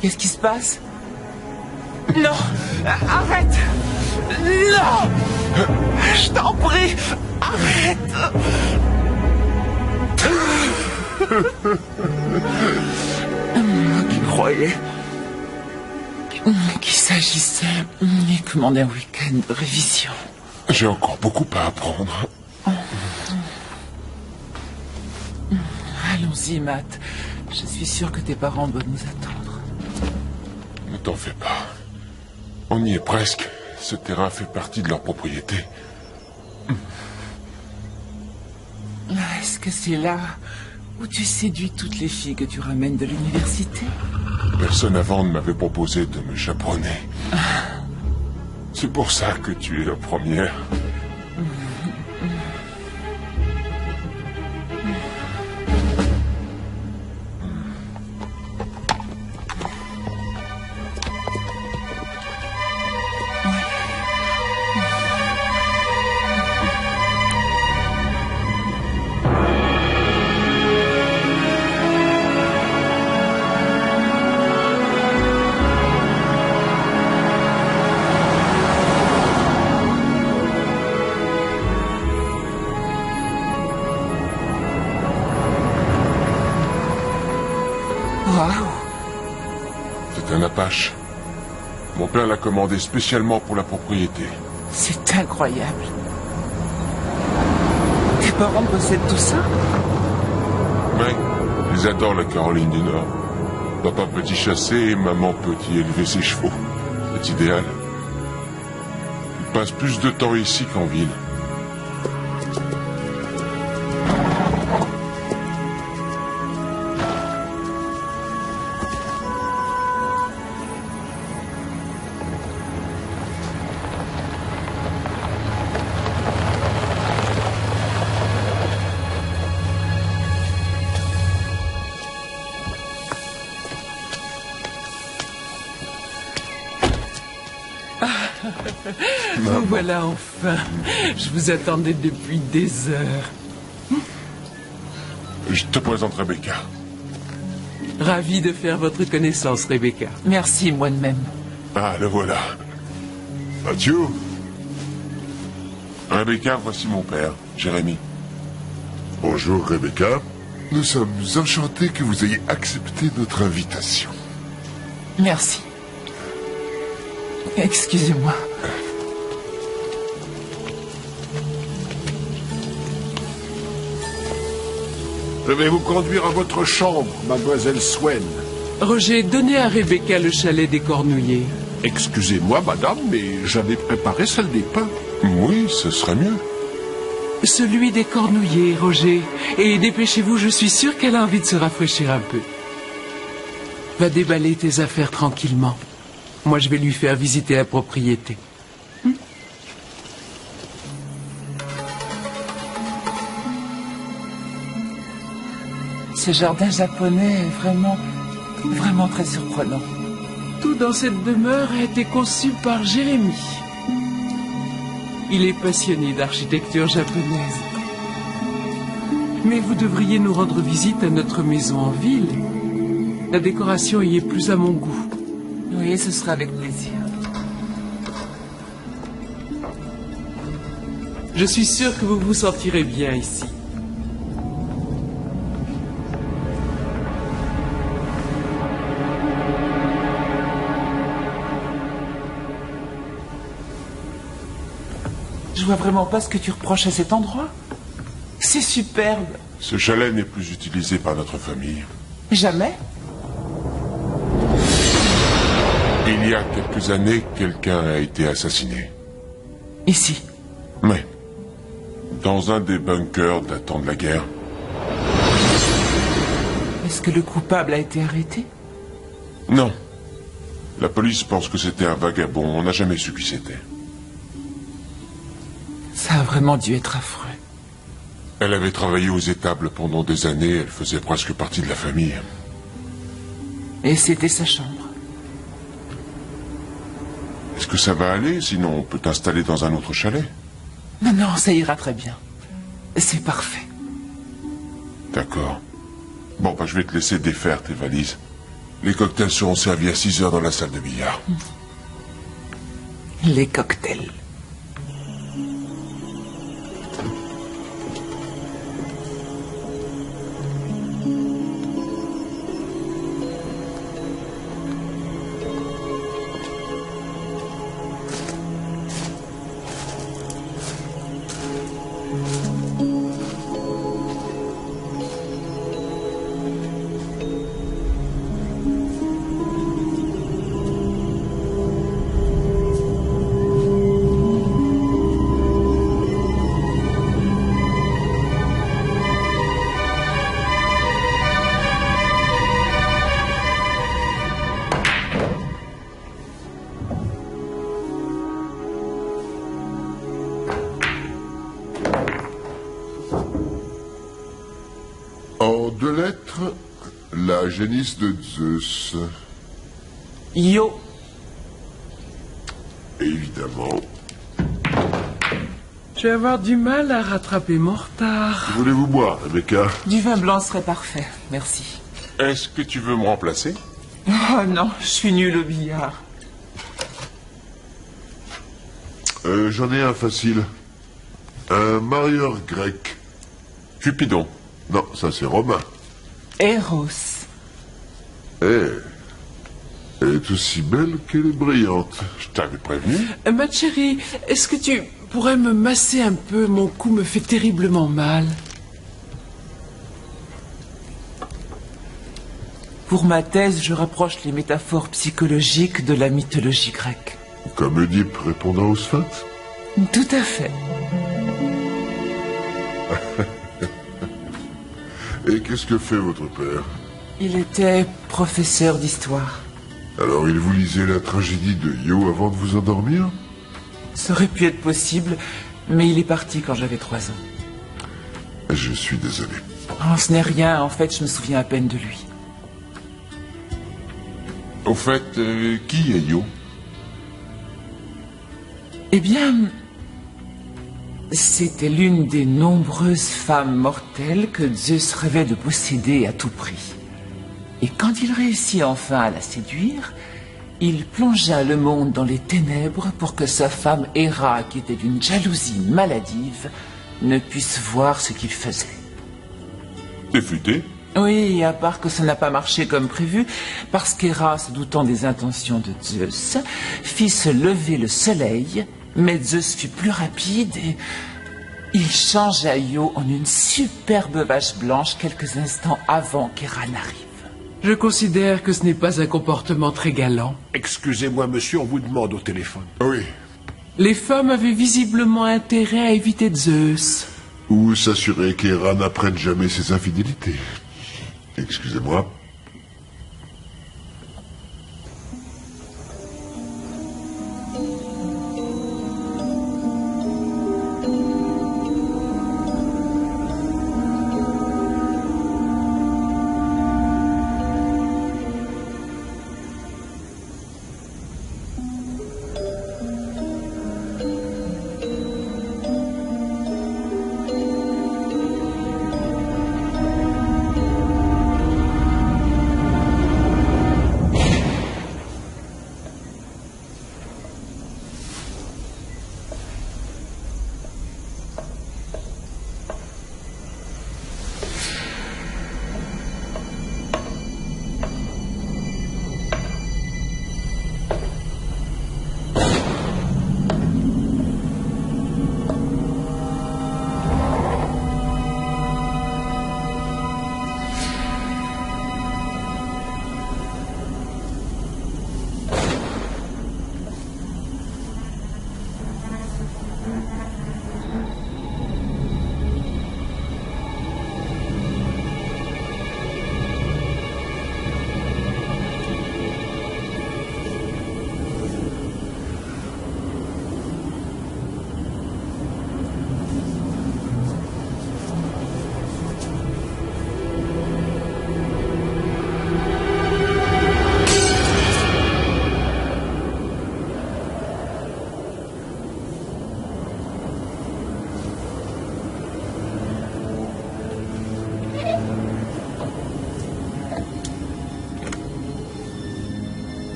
Qu'est-ce qui se passe? Non! Arrête! Non! Je t'en prie! Arrête! Moi qui croyais qu'il s'agissait uniquement d'un week-end de révision. J'ai encore beaucoup à apprendre. Allons-y, Matt. Je suis sûr que tes parents doivent nous attendre. Ne t'en fais pas. On y est presque. Ce terrain fait partie de leur propriété. Est-ce que c'est là où tu séduis toutes les filles que tu ramènes de l'université? Personne avant ne m'avait proposé de me chaperonner. C'est pour ça que tu es la première. C'est un Apache. Mon père l'a commandé spécialement pour la propriété. C'est incroyable. Tes parents possèdent tout ça? Oui, ils adorent la Caroline du Nord. Papa peut y chasser et maman peut y élever ses chevaux. C'est idéal. Ils passent plus de temps ici qu'en ville. Vous voilà enfin. Je vous attendais depuis des heures. Je te présente Rebecca. Ravi de faire votre connaissance, Rebecca. Merci, moi de même. Ah, le voilà. Mathieu. Rebecca, voici mon père, Jérémy. Bonjour Rebecca. Nous sommes enchantés que vous ayez accepté notre invitation. Merci. Excusez-moi. Je vais vous conduire à votre chambre, mademoiselle Swen. Roger, donnez à Rebecca le chalet des Cornouillers. Excusez-moi, madame, mais j'avais préparé celle des pins. Oui, ce serait mieux. Celui des Cornouillers, Roger. Et dépêchez-vous, je suis sûr qu'elle a envie de se rafraîchir un peu. Va déballer tes affaires tranquillement. Moi, je vais lui faire visiter la propriété. Ce jardin japonais est vraiment très surprenant. Tout dans cette demeure a été conçu par Jérémy. Il est passionné d'architecture japonaise. Mais vous devriez nous rendre visite à notre maison en ville. La décoration y est plus à mon goût. Oui, ce sera avec plaisir. Je suis sûr que vous vous sentirez bien ici. Je vois vraiment pas ce que tu reproches à cet endroit. C'est superbe. Ce chalet n'est plus utilisé par notre famille. Jamais? Il y a quelques années, quelqu'un a été assassiné. Ici. Mais, dans un des bunkers datant de la guerre. Est-ce que le coupable a été arrêté? Non. La police pense que c'était un vagabond. On n'a jamais su qui c'était. Ça a vraiment dû être affreux. Elle avait travaillé aux étables pendant des années. Elle faisait presque partie de la famille. Et c'était sa chambre. Est-ce que ça va aller? Sinon, on peut t'installer dans un autre chalet. Non, non, ça ira très bien. C'est parfait. D'accord. Bon, bah, je vais te laisser défaire tes valises. Les cocktails seront servis à 6 heures dans la salle de billard. Les cocktails. En 2 lettres, la génisse de Zeus. Io. Évidemment. Je vais avoir du mal à rattraper mon retard. Que voulez-vous boire, Rebecca? Du vin blanc serait parfait, merci. Est-ce que tu veux me remplacer? Oh non, je suis nul au billard. J'en ai un facile. Un marieur grec. Cupidon. Non, ça c'est romain. Eros. Elle est aussi belle qu'elle est brillante. Je t'avais prévenu. Ma chérie, est-ce que tu pourrais me masser un peu? Mon cou me fait terriblement mal. Pour ma thèse, je rapproche les métaphores psychologiques de la mythologie grecque. Comme Oedipe répondant au Sphinx. Tout à fait. Et qu'est-ce que fait votre père? Il était professeur d'histoire. Alors il vous lisait la tragédie de Io avant de vous endormir? Ça aurait pu être possible, mais il est parti quand j'avais 3 ans. Je suis désolé. Oh, ce n'est rien, en fait, je me souviens à peine de lui. Au fait, qui est Io? Eh bien, c'était l'une des nombreuses femmes mortelles que Zeus rêvait de posséder à tout prix. Et quand il réussit enfin à la séduire, il plongea le monde dans les ténèbres pour que sa femme Héra, qui était d'une jalousie maladive, ne puisse voir ce qu'il faisait. T'es futé? Oui, à part que ça n'a pas marché comme prévu, parce qu'Héra, se doutant des intentions de Zeus, fit se lever le soleil, mais Zeus fut plus rapide et il changea Io en une superbe vache blanche quelques instants avant qu'Héra n'arrive. Je considère que ce n'est pas un comportement très galant. Excusez-moi, monsieur, on vous demande au téléphone. Oui. Les femmes avaient visiblement intérêt à éviter Zeus. Ou s'assurer qu'Héra n'apprenne jamais ses infidélités. Excusez-moi.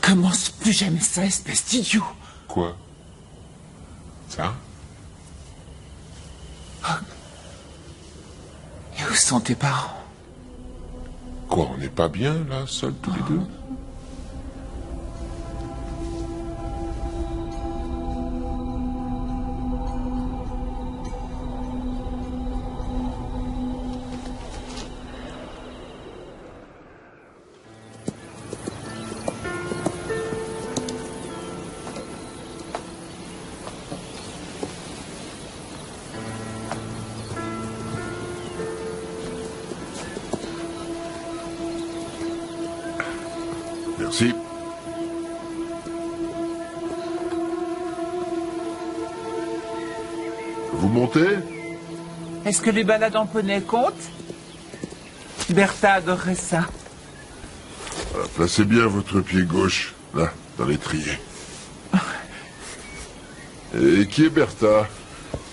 Recommence plus jamais ça, espèce d'idiot. Quoi? Ça? Et où sont tes parents? Quoi, on n'est pas bien, là, seuls tous les deux? Merci. Vous montez? Est-ce que les balades en poney comptent? Bertha adorerait ça. Voilà, placez bien votre pied gauche, là, dans l'étrier. Et qui est Bertha?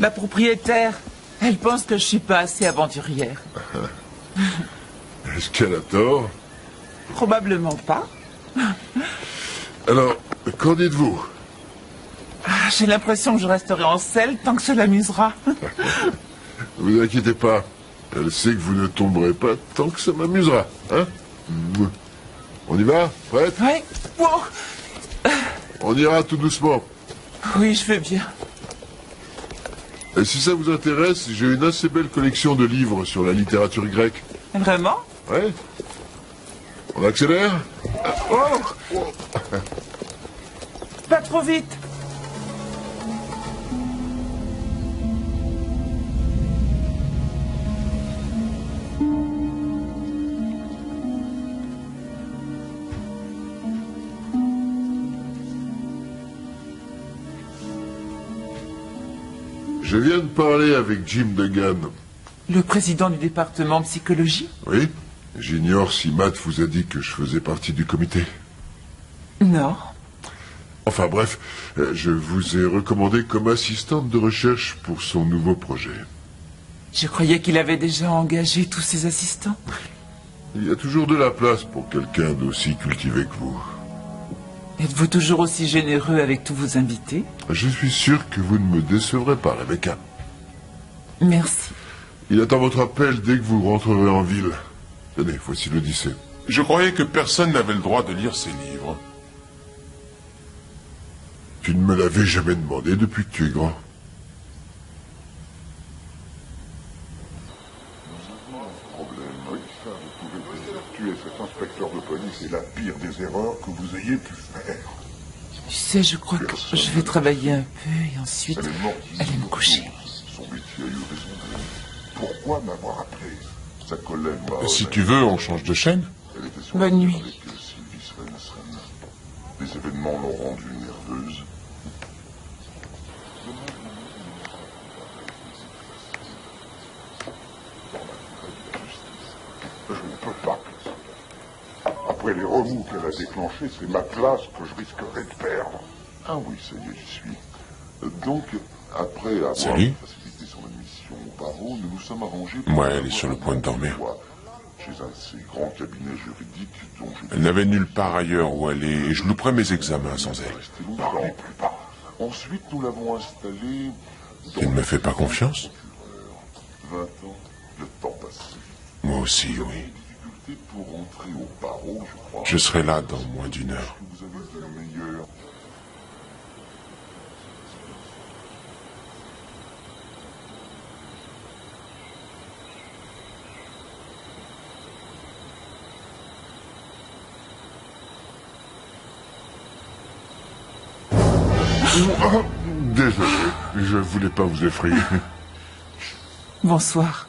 Ma propriétaire, elle pense que je suis pas assez aventurière. Est-ce qu'elle a tort? Probablement pas. Alors, qu'en dites-vous? J'ai l'impression que je resterai en selle tant que ça l'amusera. Ne vous inquiétez pas. Elle sait que vous ne tomberez pas tant que ça m'amusera. Hein? On y va? Prête? Oui. Oh. On ira tout doucement. Oui, je veux bien. Et si ça vous intéresse, j'ai une assez belle collection de livres sur la littérature grecque. Vraiment? Ouais? On accélère? Oh. Pas trop vite. Je viens de parler avec Jim Duggan. Le président du département psychologie? Oui? J'ignore si Matt vous a dit que je faisais partie du comité. Non. Enfin bref, je vous ai recommandé comme assistante de recherche pour son nouveau projet. Je croyais qu'il avait déjà engagé tous ses assistants. Il y a toujours de la place pour quelqu'un d'aussi cultivé que vous. Êtes-vous toujours aussi généreux avec tous vos invités? Je suis sûr que vous ne me décevrez pas, Rebecca. Merci. Il attend votre appel dès que vous rentrerez en ville. Tenez, voici l'Odyssée. Je croyais que personne n'avait le droit de lire ces livres. Tu ne me l'avais jamais demandé depuis que tu es grand. Tuer cet inspecteur de police est la pire des erreurs que vous ayez pu faire. Tu sais, je crois que je vais travailler un peu et ensuite aller me coucher. Son métier a eu raison de... Pourquoi m'avoir appelé? Sa collègue m'a... Si tu veux, on change de chaîne. Elle était sur Bonne nuit. avec Sylvie Svensson. Les événements l'ont rendue nerveuse. Je ne peux pas. Après les remous qu'elle a déclenchés, c'est ma place que je risquerais de perdre. Ah oui, ça y est, j'y suis. Donc, après avoir Salut. facilité son admission au barreau, nous nous sommes arrangés... Ouais, elle est sur le point de dormir. Chez un de ces grands cabinets juridiques dont je... Elle n'avait nulle part ailleurs où aller et je louperais mes examens sans elle. Ne parlez plus bas. Ensuite, nous l'avons installée... Tu ne me fais pas confiance? 20 ans, le temps passe. Moi aussi, oui. Difficulté pour rentrer au barreau, je crois. Je serai là dans moins d'une heure. Vous avez été le meilleur. Oh, désolé, je voulais pas vous effrayer. Bonsoir.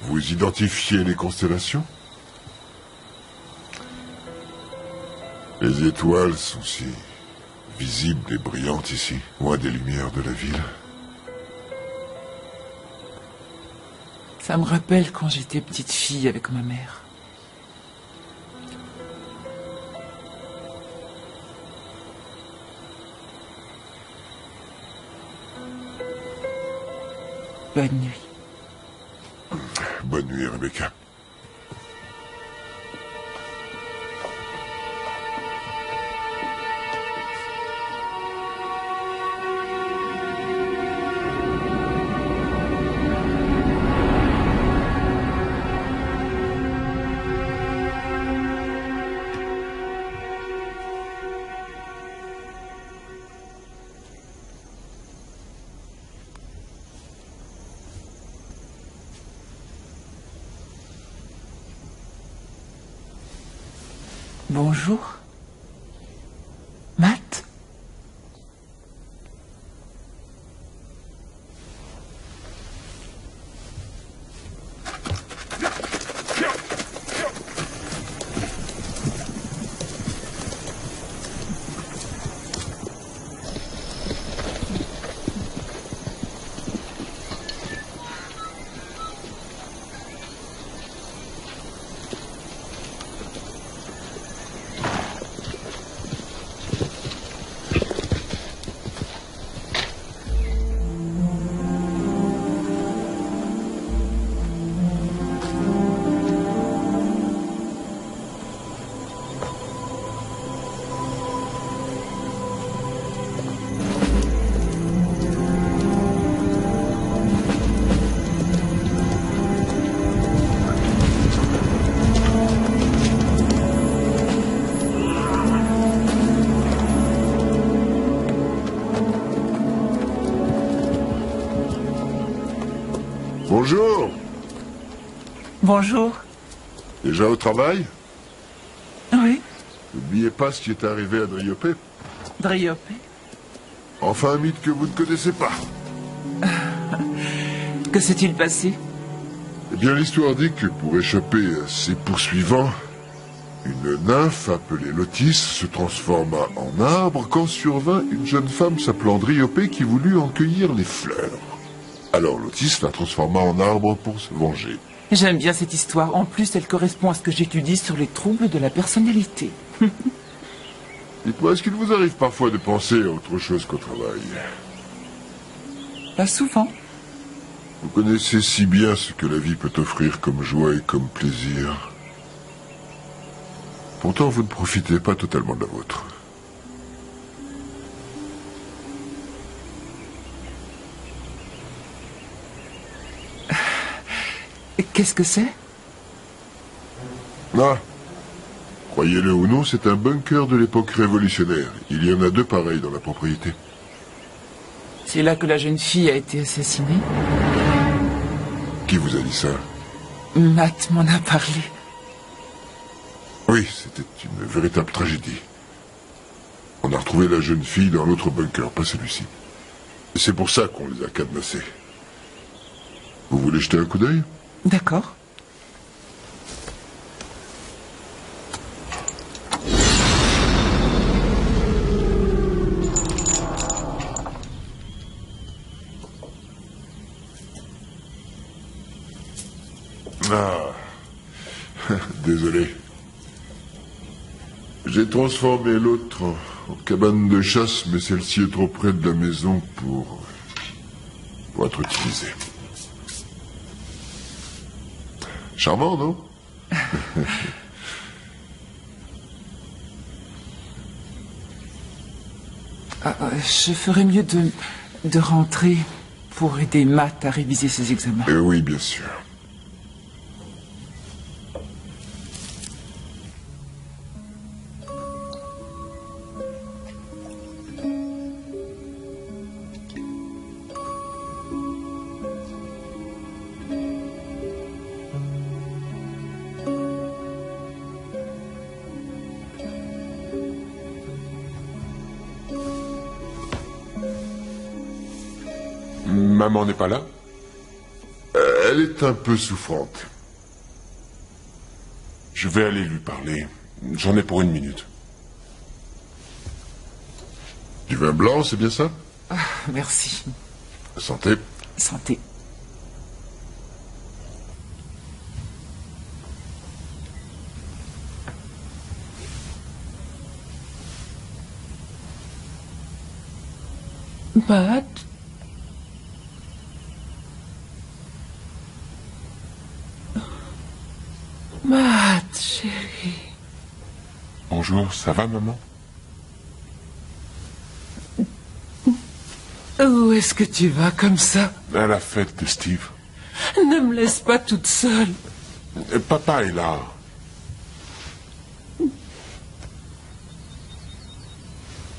Vous identifiez les constellations? Les étoiles sont si visibles et brillantes ici, loin des lumières de la ville. Ça me rappelle quand j'étais petite fille avec ma mère. Bonne nuit. Bonne nuit, Rebecca. Bonjour. Matt? Bonjour. Bonjour. Déjà au travail? Oui, N'oubliez pas ce qui est arrivé à Driope. Driope. Enfin un mythe que vous ne connaissez pas. Que s'est-il passé? Eh bien, l'histoire dit que pour échapper à ses poursuivants, une nymphe appelée Lotis se transforma en arbre quand survint une jeune femme s'appelant Driope qui voulut en cueillir les fleurs. Alors Lotis la transforma en arbre pour se venger. J'aime bien cette histoire. En plus, elle correspond à ce que j'étudie sur les troubles de la personnalité. Dites-moi, est-ce qu'il vous arrive parfois de penser à autre chose qu'au travail? Pas souvent. Vous connaissez si bien ce que la vie peut offrir comme joie et comme plaisir. Pourtant, vous ne profitez pas totalement de la vôtre. Qu'est-ce que c'est? Ah, croyez-le ou non, c'est un bunker de l'époque révolutionnaire. Il y en a deux pareils dans la propriété. C'est là que la jeune fille a été assassinée? Qui vous a dit ça? Matt m'en a parlé. Oui, c'était une véritable tragédie. On a retrouvé la jeune fille dans l'autre bunker, pas celui-ci. C'est pour ça qu'on les a cadenassés. Vous voulez jeter un coup d'œil? D'accord. Ah, désolé. J'ai transformé l'autre en cabane de chasse, mais celle-ci est trop près de la maison pour être utilisée. Charmant, non? Je ferais mieux de rentrer pour aider Matt à réviser ses examens. Oui, bien sûr. Maman n'est pas là? Elle est un peu souffrante. Je vais aller lui parler. J'en ai pour 1 minute. Du vin blanc, c'est bien ça? Ah, merci. Santé. Santé. Matt? Matt, chérie. Bonjour, ça va, maman? Où est-ce que tu vas comme ça? À la fête de Steve. Ne me laisse pas toute seule. Papa est là.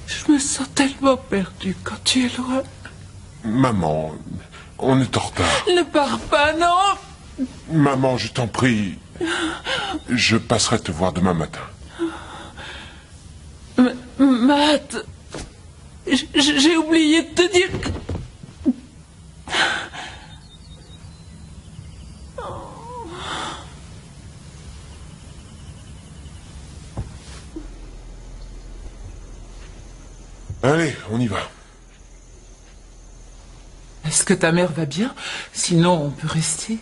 Je me sens tellement perdue quand tu es loin. Maman, on est en retard. Ne pars pas, non! Maman, je t'en prie. Je passerai te voir demain matin. Matt, j'ai oublié de te dire que... Allez, on y va. Est-ce que ta mère va bien? Sinon, on peut rester.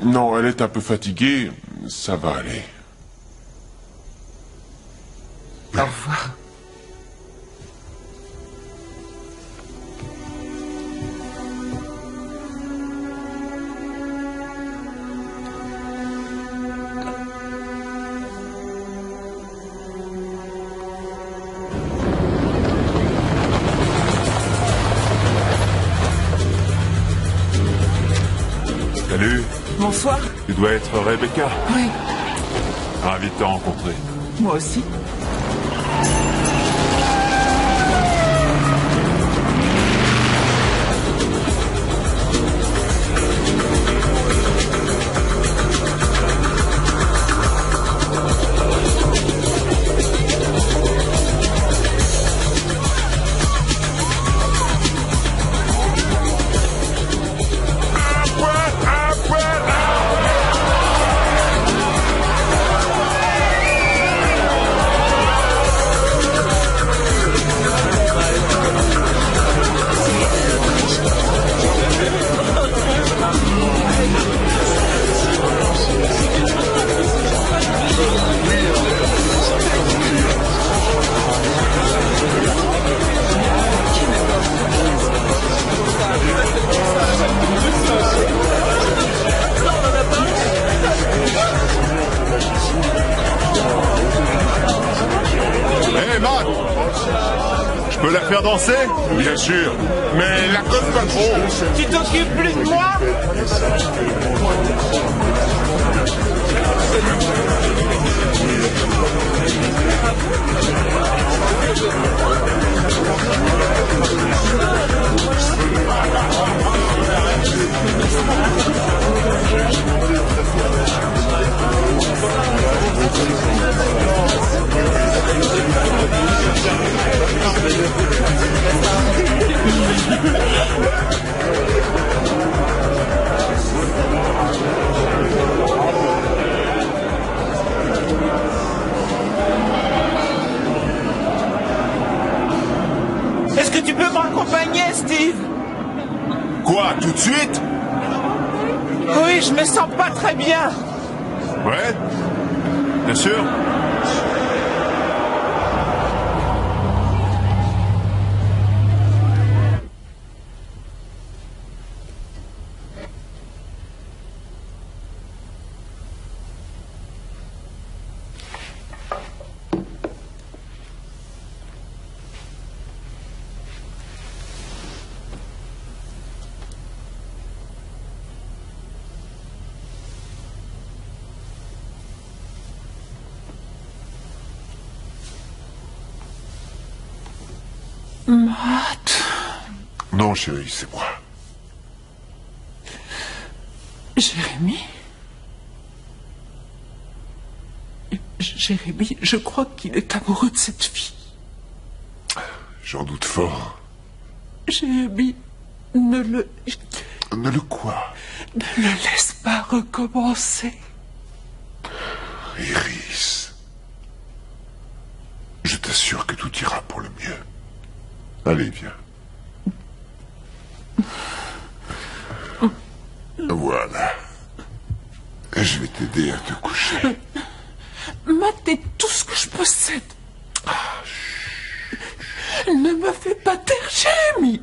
Non, elle est un peu fatiguée. Ça va aller. Au revoir. Salut, Bonsoir. tu dois être Rebecca. Oui, Ravi de te rencontrer. moi aussi. Hé, Matt! Je peux la faire danser? Bien sûr, mais la conne pas trop. Tu t'occupes plus de moi? Est-ce que tu peux me raccompagner, Steve? Quoi, tout de suite? Oui, je me sens pas très bien. Ouais? Bien sûr? Matt. Non, chérie, c'est moi. Jérémy? Jérémy, je crois qu'il est amoureux de cette fille. J'en doute fort. Jérémy, ne le Quoi? laisse pas recommencer. Iris. Je t'assure que tout ira pour le mieux. Allez, viens. Voilà. Je vais t'aider à te coucher. Matt est tout ce que je possède. Ne me fais pas taire, Jérémy.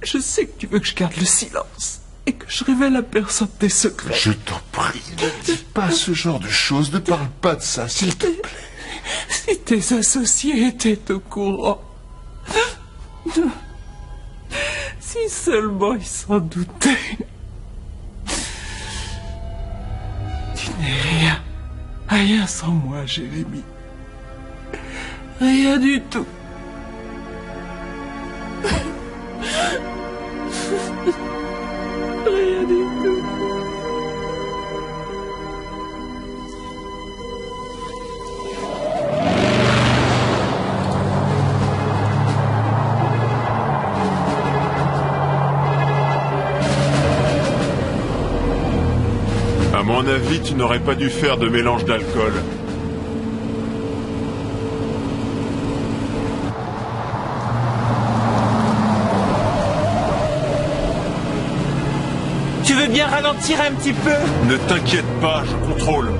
Je sais que tu veux que je garde le silence et que je révèle à personne tes secrets. Je t'en prie, ne dis pas ce genre de choses. Ne parle pas de ça, s'il te plaît. Si tes associés étaient au courant. Si seulement ils s'en doutaient. Tu n'es rien. Rien sans moi, Jérémy. Rien du tout. Rien du tout. mon avis, tu n'aurais pas dû faire de mélange d'alcool. Tu veux bien ralentir un petit peu? Ne t'inquiète pas, je contrôle.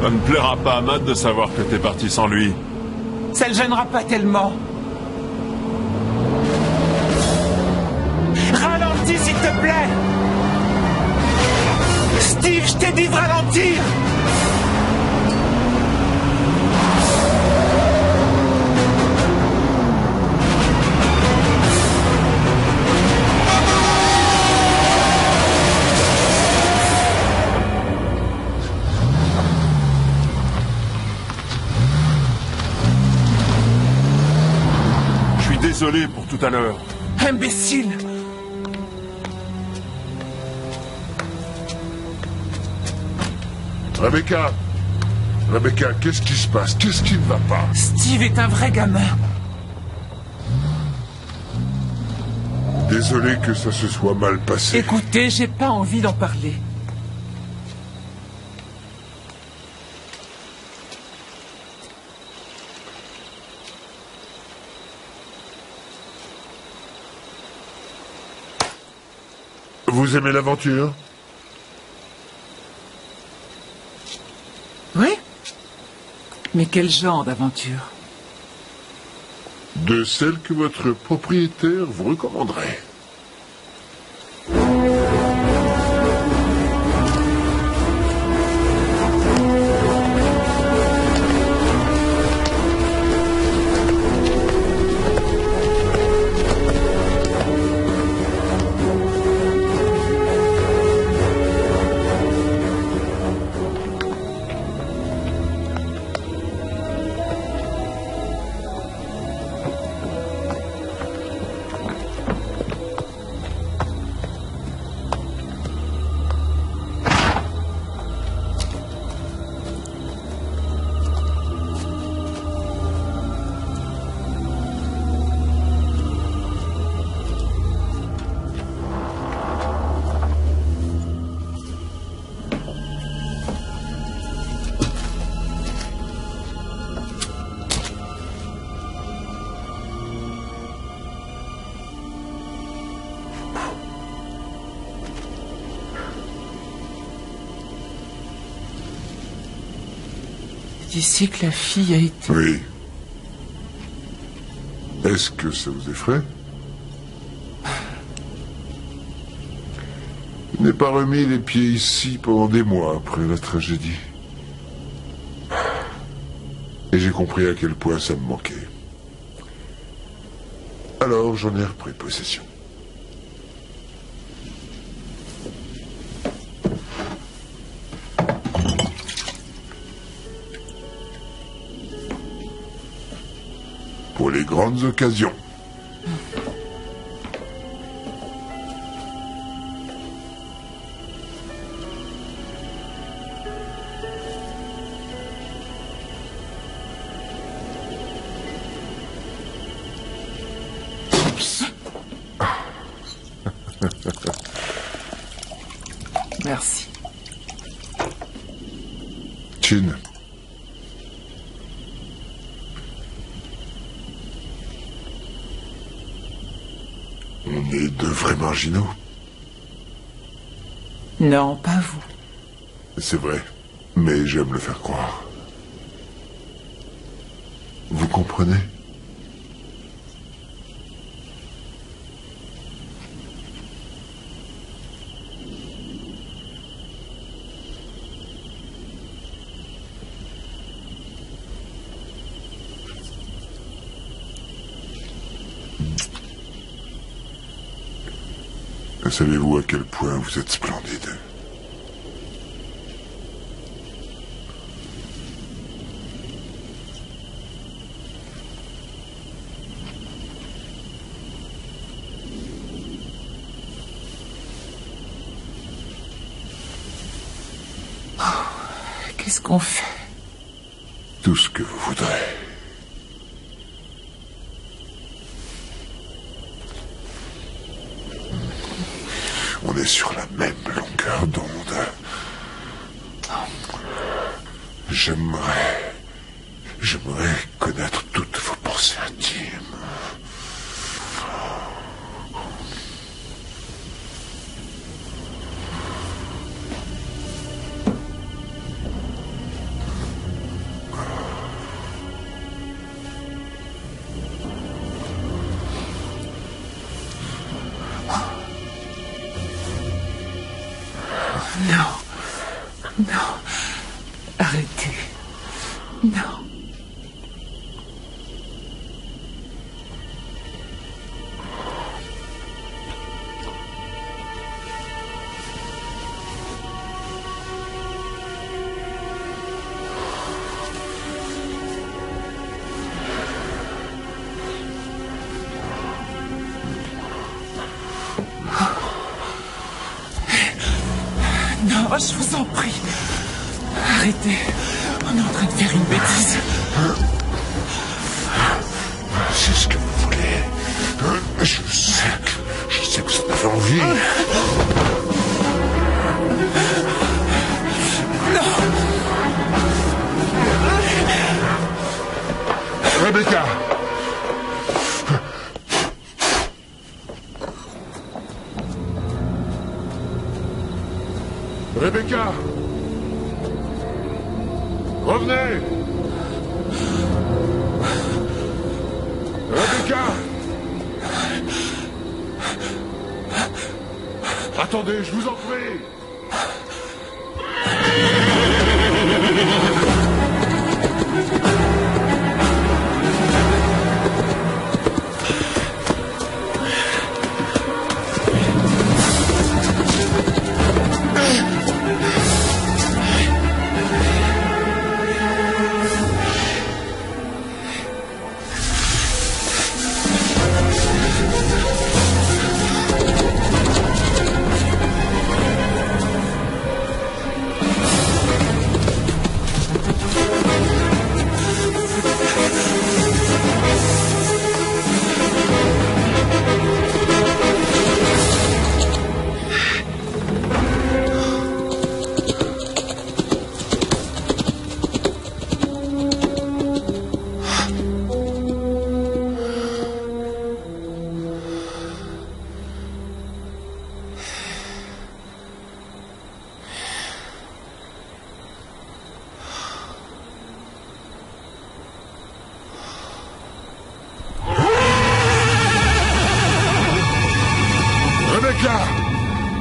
Ça ne plaira pas à Matt de savoir que t'es parti sans lui. Ça le gênera pas tellement. Ralentis, s'il te plaît! Steve, je t'ai dit de ralentir! Désolé pour tout à l'heure. Imbécile! Rebecca! Rebecca, qu'est-ce qui se passe? Qu'est-ce qui ne va pas? Steve est un vrai gamin. Désolé que ça se soit mal passé. Écoutez, j'ai pas envie d'en parler. Vous aimez l'aventure? Oui? Mais quel genre d'aventure? De celle que votre propriétaire vous recommanderait. Ici que la fille a été... Oui. Est-ce que ça vous effraie? Je n'ai pas remis les pieds ici pendant des mois après la tragédie. Et j'ai compris à quel point ça me manquait. Alors j'en ai repris possession. Pour les grandes occasions. Merci. Chin. On est deux vrais marginaux. Non, pas vous. C'est vrai, mais j'aime le faire croire. Vous comprenez? Savez-vous à quel point vous êtes splendide? Oh, qu'est-ce qu'on fait? Tout ce que vous voudrez. On est sur la même longueur d'onde. J'aimerais connaître toutes vos pensées intimes. Non. Non. Arrêtez. Non. Non, je vous en prie. Arrêtez. On est en train de faire une bêtise. C'est ce que vous voulez. Je sais que vous en avez envie. Non. Rebecca. Rebecca. Revenez. Rebecca. Attendez, je vous en prie.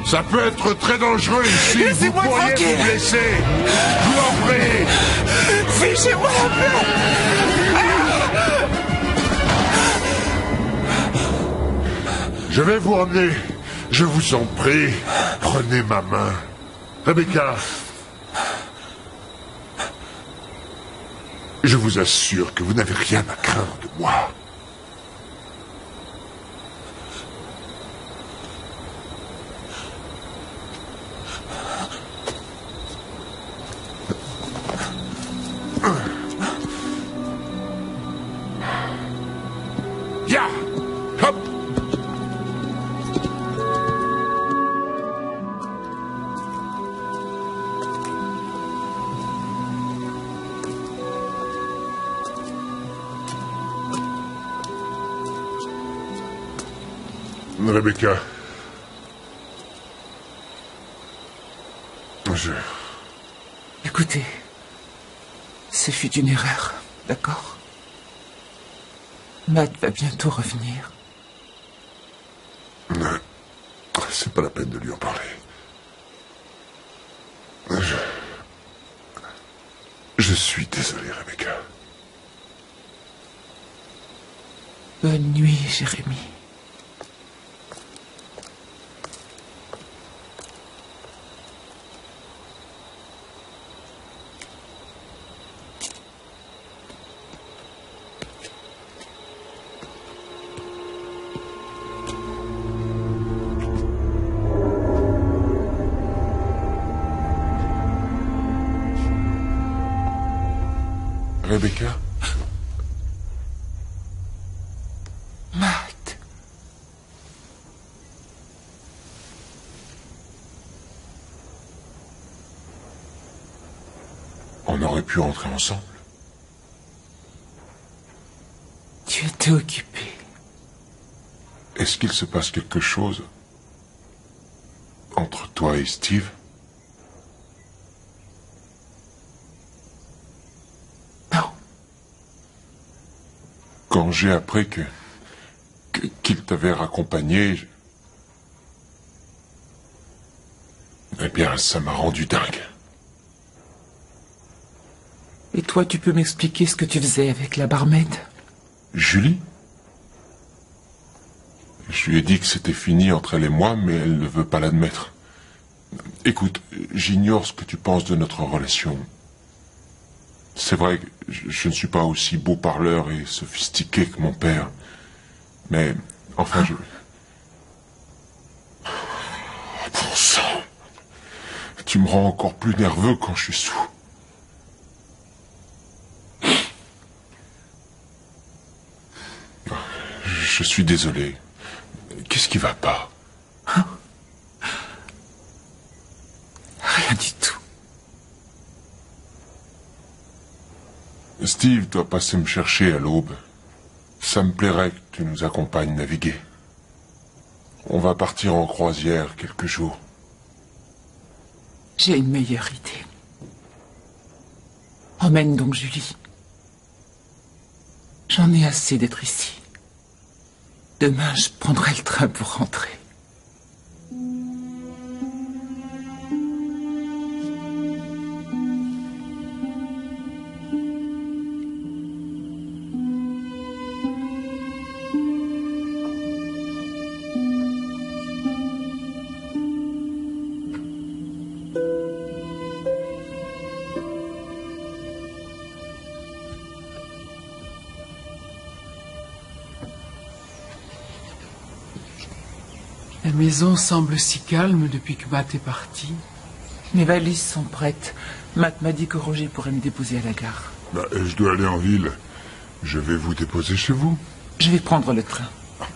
Ça peut être très dangereux ici. Vous pourriez vous blesser. Je vous en prie. Fichez-moi la paix. Je vais vous emmener. Je vous en prie. Prenez ma main. Rebecca. Je vous assure que vous n'avez rien à craindre de moi. Rebecca. Écoutez, ce fut une erreur, d'accord? Matt va bientôt revenir. C'est pas la peine de lui en parler. Je suis désolé, Rebecca. Bonne nuit, Jérémy. Rebecca? Matt. On aurait pu rentrer ensemble. Tu étais occupé. Est-ce qu'il se passe quelque chose entre toi et Steve? Non. Quand j'ai appris qu'il t'avait raccompagné, eh bien, ça m'a rendu dingue. Et toi, tu peux m'expliquer ce que tu faisais avec la barmaid? Julie? Je lui ai dit que c'était fini entre elle et moi, mais elle ne veut pas l'admettre. Écoute, j'ignore ce que tu penses de notre relation. C'est vrai que je ne suis pas aussi beau parleur et sophistiqué que mon père. Mais, enfin, Bon sang! Tu me rends encore plus nerveux quand je suis sous. Je suis désolé. Qu'est-ce qui va pas? Rien du tout. Steve doit passer me chercher à l'aube. Ça me plairait que tu nous accompagnes naviguer. On va partir en croisière quelques jours. J'ai une meilleure idée. Emmène donc Julie. J'en ai assez d'être ici. Demain, je prendrai le train pour rentrer. La maison semble si calme depuis que Matt est parti. Mes valises sont prêtes. Matt m'a dit que Roger pourrait me déposer à la gare. Je dois aller en ville. Je vais vous déposer chez vous. Je vais prendre le train.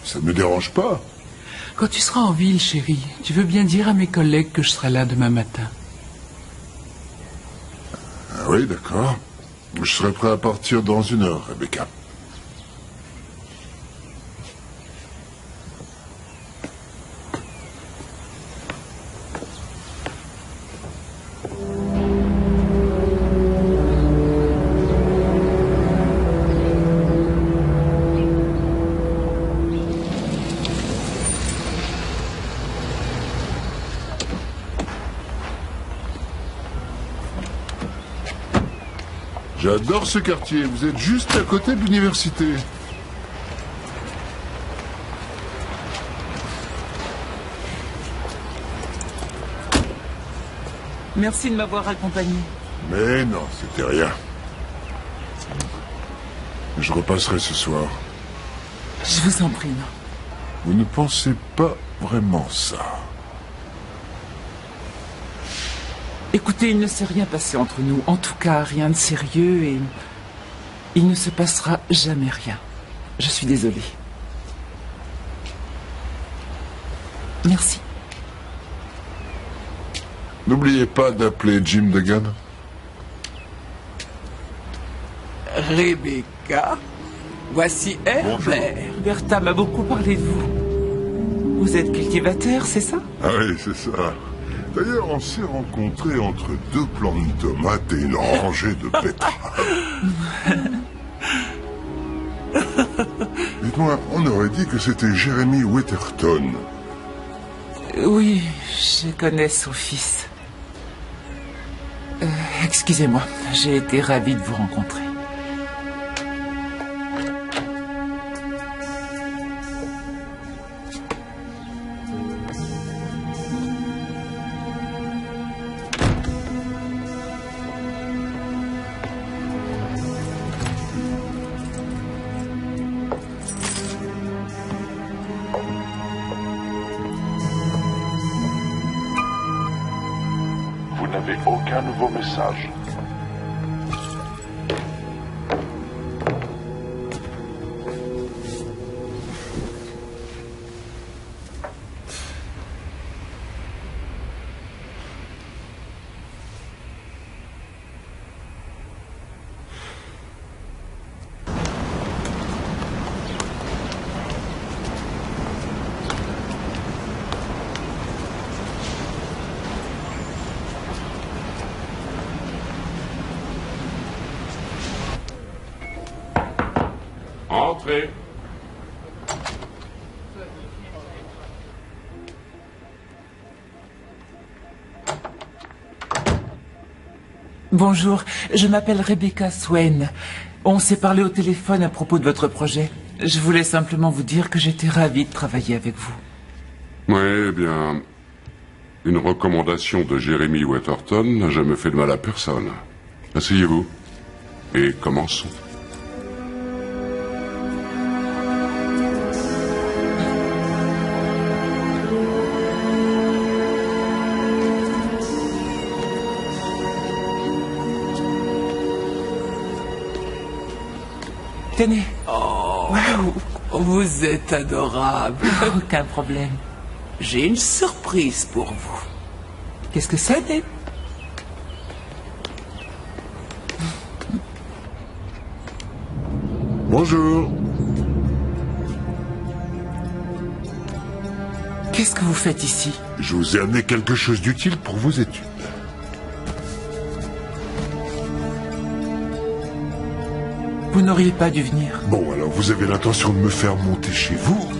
Ça ne me dérange pas. Quand tu seras en ville, chérie, tu veux bien dire à mes collègues que je serai là demain matin. Ah oui, d'accord. Je serai prêt à partir dans 1 heure, Rebecca. J'adore ce quartier. Vous êtes juste à côté de l'université. Merci de m'avoir accompagné. Mais non, c'était rien. Je repasserai ce soir. Je vous en prie, non. Vous ne pensez pas vraiment ça. Écoutez, il ne s'est rien passé entre nous. En tout cas, rien de sérieux et... il ne se passera jamais rien. Je suis désolée. Merci. N'oubliez pas d'appeler Jim Degan. Rebecca, voici Herbert. Bertha m'a beaucoup parlé de vous. Vous êtes cultivateur, c'est ça? Ah oui, c'est ça. D'ailleurs, on s'est rencontrés entre 2 plants de tomates et une rangée de betteraves. Dites-moi, on aurait dit que c'était Jeremy Wetherton. Oui, je connais son fils. Excusez-moi, j'ai été ravie de vous rencontrer. Vous n'avez aucun nouveau message. Entrez. Bonjour, je m'appelle Rebecca Swain. On s'est parlé au téléphone à propos de votre projet. Je voulais simplement vous dire que j'étais ravie de travailler avec vous. Oui, eh bien... Une recommandation de Jeremy Waterton n'a jamais fait de mal à personne. Asseyez-vous. Et commençons. Tenez. Oh, vous êtes adorable. Aucun problème. J'ai une surprise pour vous. Qu'est-ce que c'est, Dave? Bonjour. Qu'est-ce que vous faites ici? Je vous ai amené quelque chose d'utile pour vos études. Vous n'auriez pas dû venir. Bon, alors vous avez l'intention de me faire monter chez vous?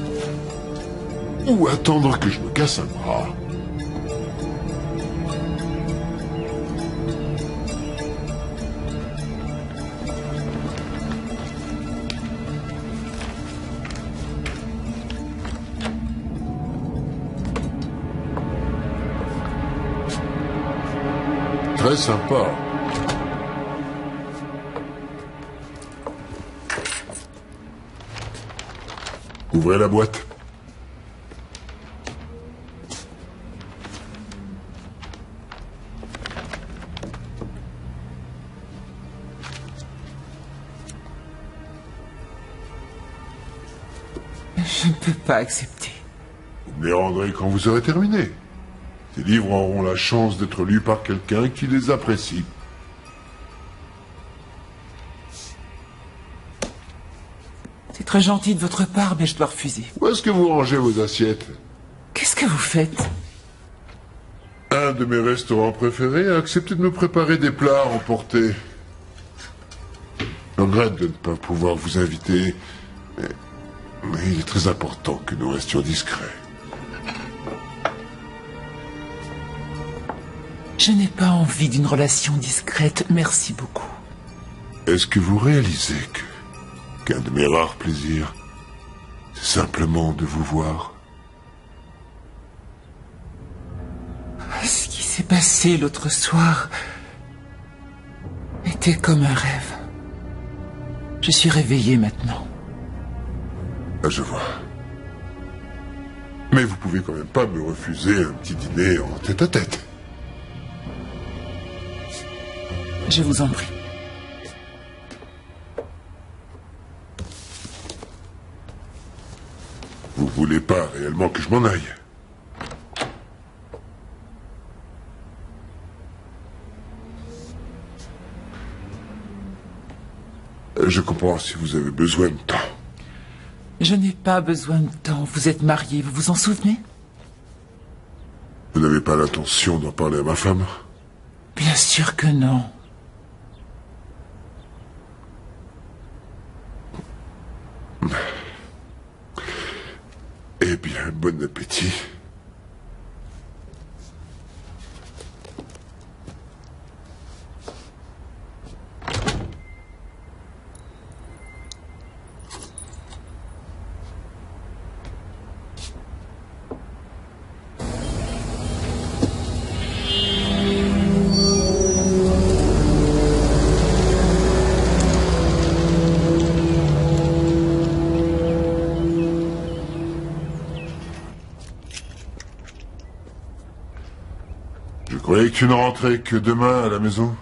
Ou attendre que je me casse un bras? Très sympa. Ouvrez la boîte. Je ne peux pas accepter. Vous me les rendrez quand vous aurez terminé. Ces livres auront la chance d'être lus par quelqu'un qui les apprécie. C'est très gentil de votre part, mais je dois refuser. Où est-ce que vous rangez vos assiettes? Qu'est-ce que vous faites? Un de mes restaurants préférés a accepté de me préparer des plats à emporter. Je regrette de ne pas pouvoir vous inviter, mais il est très important que nous restions discrets. Je n'ai pas envie d'une relation discrète, merci beaucoup. Est-ce que vous réalisez qu'un de mes rares plaisirs, c'est simplement de vous voir? Ce qui s'est passé l'autre soir était comme un rêve. Je suis réveillé maintenant. Ah, je vois. Mais vous pouvez quand même pas me refuser un petit dîner en tête-à-tête. Je vous en prie. Vous voulez pas réellement que je m'en aille? Je comprends si vous avez besoin de temps. Je n'ai pas besoin de temps. Vous êtes marié, vous vous en souvenez? Vous n'avez pas l'intention d'en parler à ma femme? Bien sûr que non. Eh bien, bon appétit. Je croyais que tu ne rentrais que demain à la maison.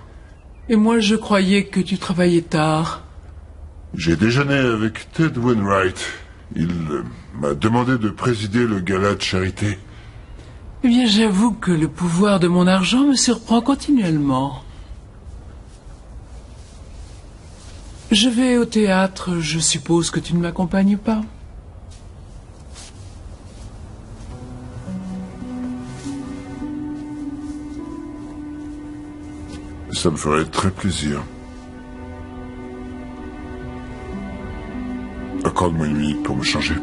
Et moi, je croyais que tu travaillais tard. J'ai déjeuné avec Ted Wainwright. Il m'a demandé de présider le gala de charité. Eh bien, j'avoue que le pouvoir de mon argent me surprend continuellement. Je vais au théâtre, je suppose que tu ne m'accompagnes pas. Ça me ferait très plaisir. Accorde-moi une minute pour me changer.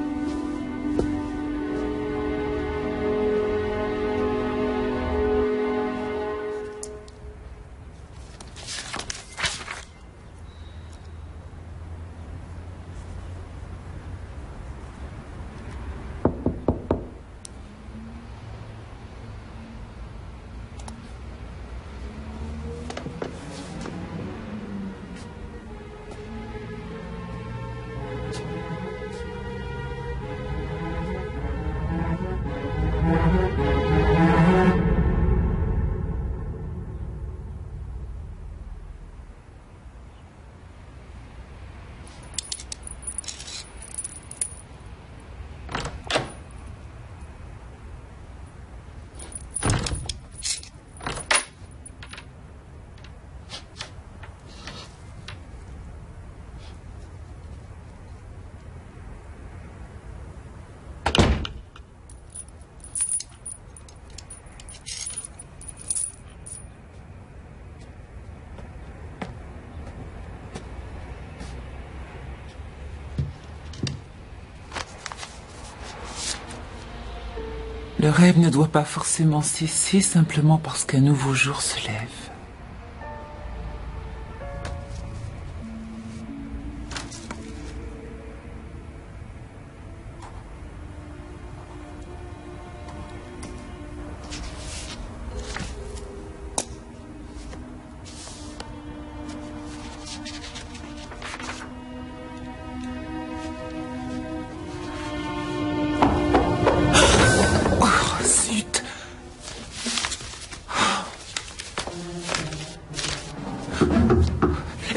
Le rêve ne doit pas forcément cesser simplement parce qu'un nouveau jour se lève.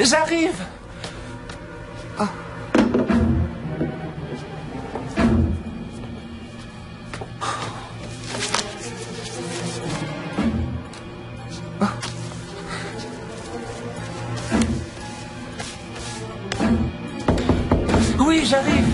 J'arrive. Oh. Oh. Oui, j'arrive.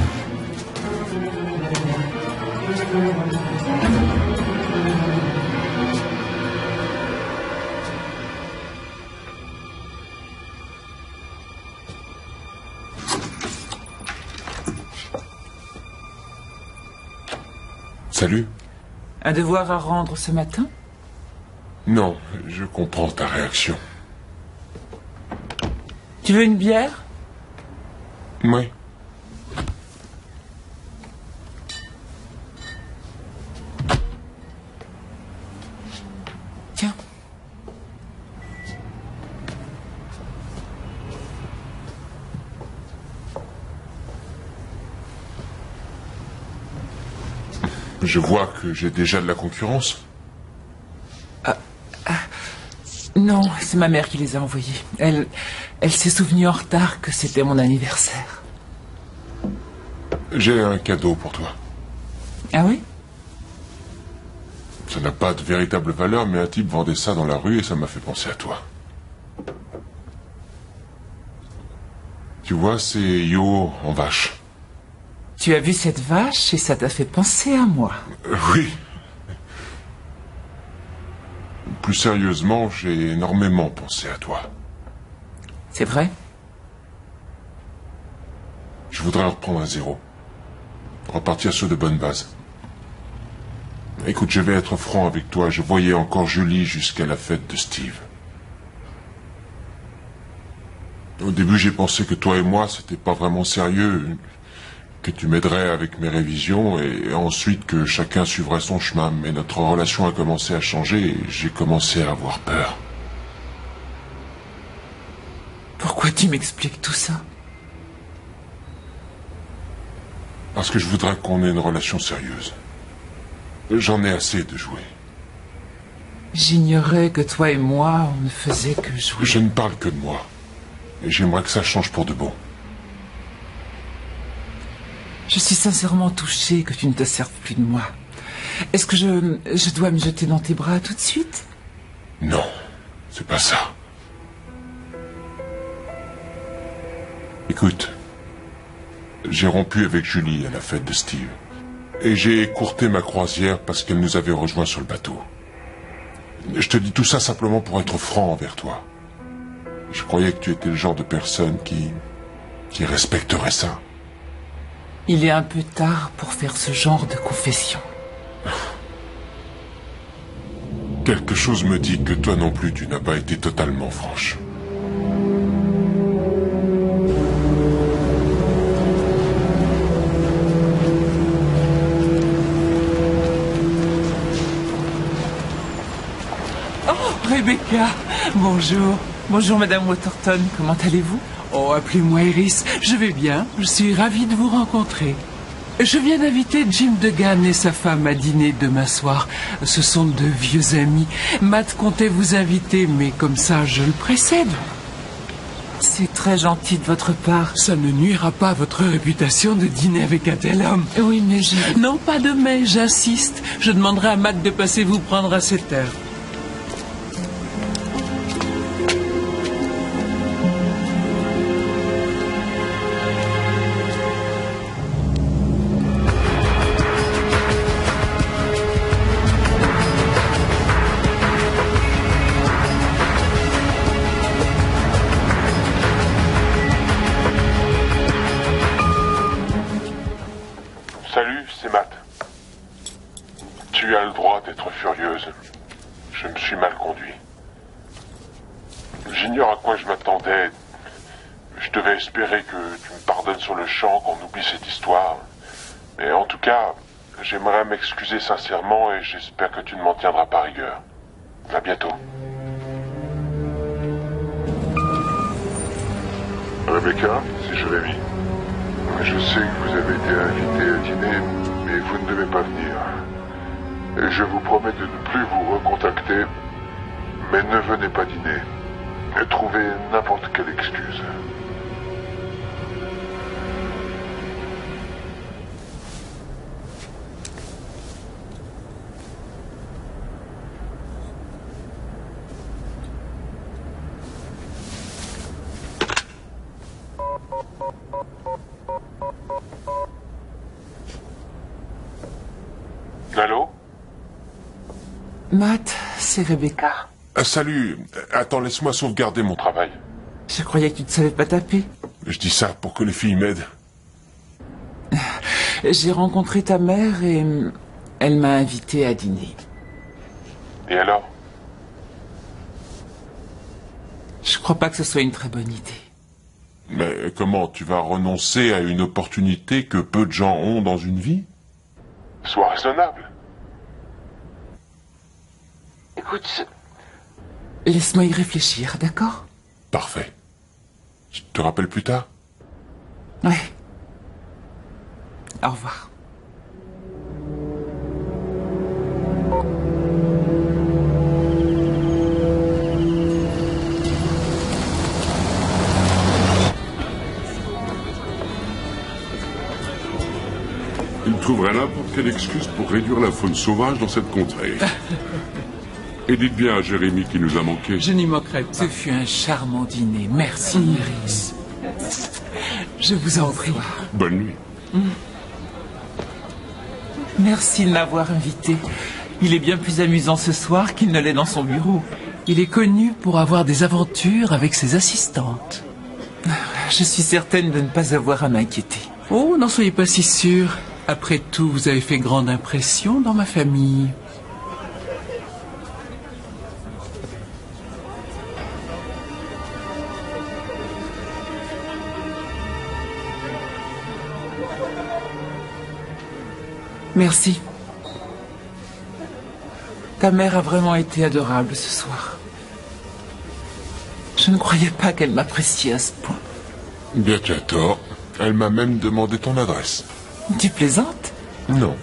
Salut. Un devoir à rendre ce matin? Non, je comprends ta réaction. Tu veux une bière? Oui. Tiens. Je vois que j'ai déjà de la concurrence. Non, c'est ma mère qui les a envoyés. Elle s'est souvenue en retard que c'était mon anniversaire. J'ai un cadeau pour toi. Ah oui? Ça n'a pas de véritable valeur, mais un type vendait ça dans la rue et ça m'a fait penser à toi. Tu vois, c'est Yo en vache. Tu as vu cette vache et ça t'a fait penser à moi. Oui. Plus sérieusement, j'ai énormément pensé à toi. C'est vrai? Je voudrais reprendre à zéro. Repartir sur de bonnes bases. Écoute, je vais être franc avec toi. Je voyais encore Julie jusqu'à la fête de Steve. Au début, j'ai pensé que toi et moi, c'était pas vraiment sérieux. Que tu m'aiderais avec mes révisions et ensuite que chacun suivrait son chemin. Mais notre relation a commencé à changer et j'ai commencé à avoir peur. Pourquoi tu m'expliques tout ça? Parce que je voudrais qu'on ait une relation sérieuse. J'en ai assez de jouer. J'ignorais que toi et moi, on ne faisait que jouer. Je ne parle que de moi. Et j'aimerais que ça change pour de bon. Je suis sincèrement touchée que tu ne te serves plus de moi. Est-ce que je dois me jeter dans tes bras tout de suite? Non, c'est pas ça. Écoute, j'ai rompu avec Julie à la fête de Steve. Et j'ai écourté ma croisière parce qu'elle nous avait rejoints sur le bateau. Je te dis tout ça simplement pour être franc envers toi. Je croyais que tu étais le genre de personne qui respecterait ça. Il est un peu tard pour faire ce genre de confession. Quelque chose me dit que toi non plus, tu n'as pas été totalement franche. Oh, Rebecca, bonjour. Bonjour Madame Waterton, comment allez-vous? Oh, appelez-moi Iris. Je vais bien. Je suis ravie de vous rencontrer. Je viens d'inviter Jim Degan et sa femme à dîner demain soir. Ce sont de vieux amis. Matt comptait vous inviter, mais comme ça, je le précède. C'est très gentil de votre part. Ça ne nuira pas à votre réputation de dîner avec un tel homme. Oui, mais Non, pas de mais, j'insiste. Je demanderai à Matt de passer vous prendre à cette heure. Salut, c'est Matt. Tu as le droit d'être furieuse. Je me suis mal conduit. J'ignore à quoi je m'attendais. Je devais espérer que tu me pardonnes sur le champ, qu'on oublie cette histoire. Mais en tout cas, j'aimerais m'excuser sincèrement et j'espère que tu ne m'en tiendras pas rigueur. À bientôt. Rebecca, c'est Jérémy. Je sais que vous avez été invité à dîner, mais vous ne devez pas venir. Et je vous promets de ne plus vous recontacter, mais ne venez pas dîner. Et trouvez n'importe quelle excuse. Allô? Matt, c'est Rebecca. Salut. Attends, laisse-moi sauvegarder mon travail. Je croyais que tu ne savais pas taper. Je dis ça pour que les filles m'aident. J'ai rencontré ta mère et elle m'a invité à dîner. Et alors? Je crois pas que ce soit une très bonne idée. Mais comment, tu vas renoncer à une opportunité que peu de gens ont dans une vie? Sois raisonnable. Écoute, laisse-moi y réfléchir, d'accord? Parfait. Je te rappelle plus tard? Ouais. Au revoir. Il trouverait n'importe quelle excuse pour réduire la faune sauvage dans cette contrée. Et dites bien à Jérémy qui nous a manqué. Je n'y manquerai pas. Ce fut un charmant dîner. Merci, Iris. Je vous en prie. Bonne nuit. Merci de m'avoir invité. Il est bien plus amusant ce soir qu'il ne l'est dans son bureau. Il est connu pour avoir des aventures avec ses assistantes. Je suis certaine de ne pas avoir à m'inquiéter. Oh, n'en soyez pas si sûr. Après tout, vous avez fait grande impression dans ma famille. Merci. Ta mère a vraiment été adorable ce soir. Je ne croyais pas qu'elle m'appréciait à ce point. Bien, tu as tort. Elle m'a même demandé ton adresse. Tu plaisantes? Non.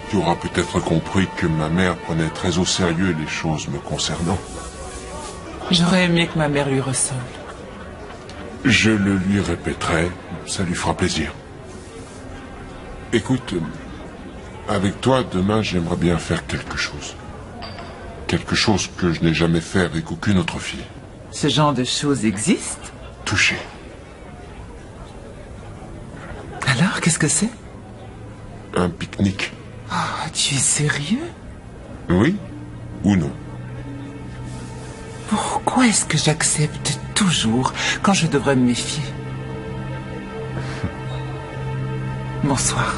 Tu auras peut-être compris que ma mère prenait très au sérieux les choses me concernant. J'aurais aimé que ma mère lui ressemble. Je le lui répéterai, ça lui fera plaisir. Écoute, avec toi, demain, j'aimerais bien faire quelque chose. Quelque chose que je n'ai jamais fait avec aucune autre fille. Ce genre de choses existe? Toucher. Alors, qu'est-ce que c'est? Un pique-nique. Oh, tu es sérieux? Oui ou non? Pourquoi est-ce que j'accepte toujours quand je devrais me méfier? Bonsoir.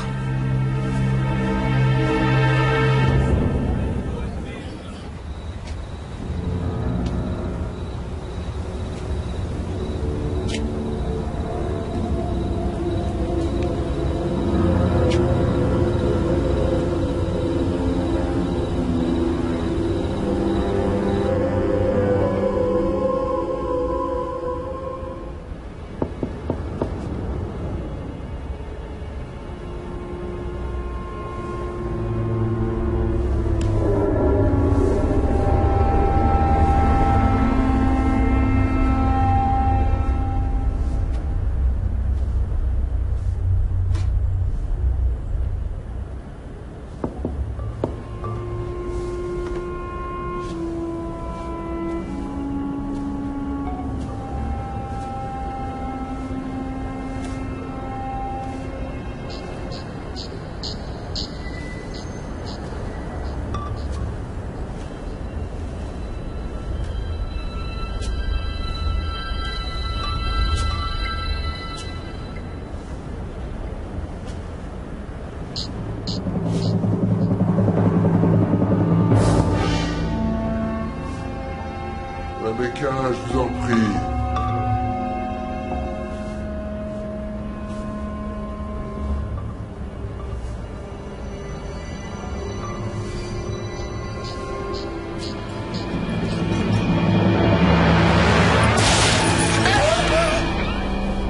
Rebecca, je vous en prie.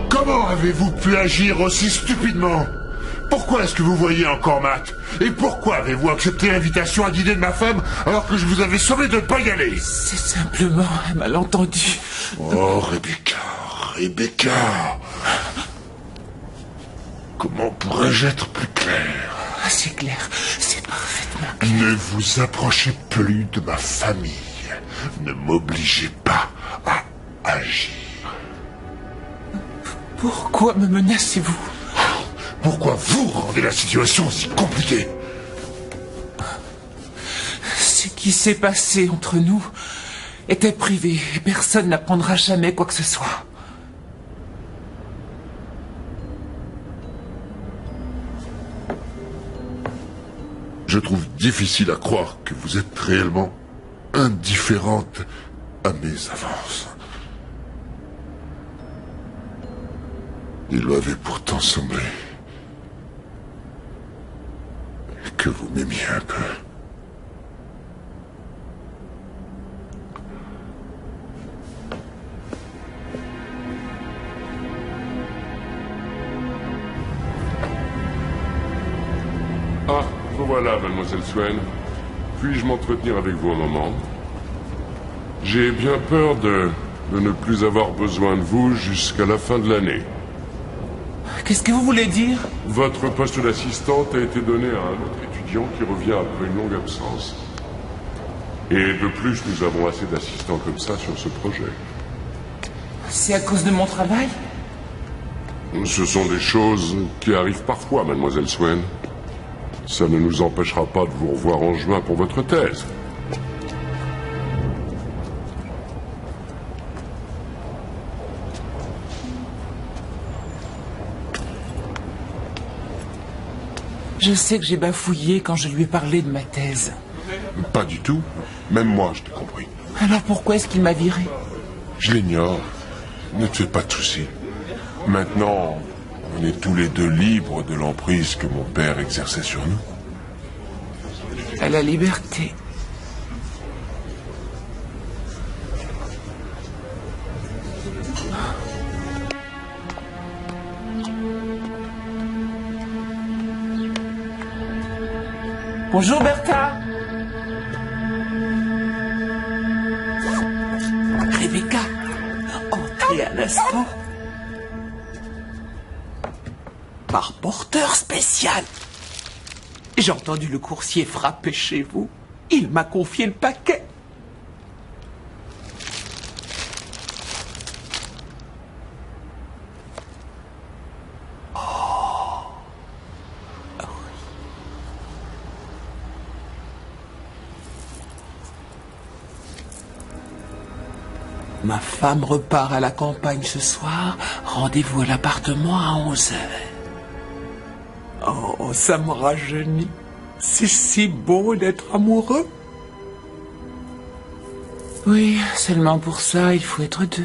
Comment avez-vous pu agir aussi stupidement? Pourquoi est-ce que vous voyez encore Matt? Et pourquoi avez-vous accepté l'invitation à dîner de ma femme alors que je vous avais sauvé de ne pas y aller? C'est simplement un malentendu. Oh, Rebecca, Rebecca. Comment pourrais-je être plus clair? C'est clair, c'est parfaitement clair. Ne vous approchez plus de ma famille. Ne m'obligez pas à agir. Pourquoi me menacez-vous? Pourquoi vous rendez la situation si compliquée? Ce qui s'est passé entre nous était privé et personne n'apprendra jamais quoi que ce soit. Je trouve difficile à croire que vous êtes réellement indifférente à mes avances. Il m'avait pourtant semblé que vous m'aimiez un peu. Ah, vous voilà, mademoiselle Swain. Puis-je m'entretenir avec vous un moment? J'ai bien peur de ne plus avoir besoin de vous jusqu'à la fin de l'année. Qu'est-ce que vous voulez dire? Votre poste d'assistante a été donné à un autre étudiant qui revient après une longue absence. Et de plus, nous avons assez d'assistants comme ça sur ce projet. C'est à cause de mon travail? Ce sont des choses qui arrivent parfois, mademoiselle Swain. Ça ne nous empêchera pas de vous revoir en juin pour votre thèse. Je sais que j'ai bafouillé quand je lui ai parlé de ma thèse. Pas du tout. Même moi, je t'ai compris. Alors pourquoi est-ce qu'il m'a viré? Je l'ignore. Ne te fais pas de soucis. Maintenant, on est tous les deux libres de l'emprise que mon père exerçait sur nous. À la liberté. Bonjour Bertha. Rebecca, entrez à l'instant. Par porteur spécial. J'ai entendu le coursier frapper chez vous. Il m'a confié le paquet. Ma femme repart à la campagne ce soir. Rendez-vous à l'appartement à 11h. Oh, ça me rajeunit. C'est si beau d'être amoureux. Oui, seulement pour ça, il faut être deux.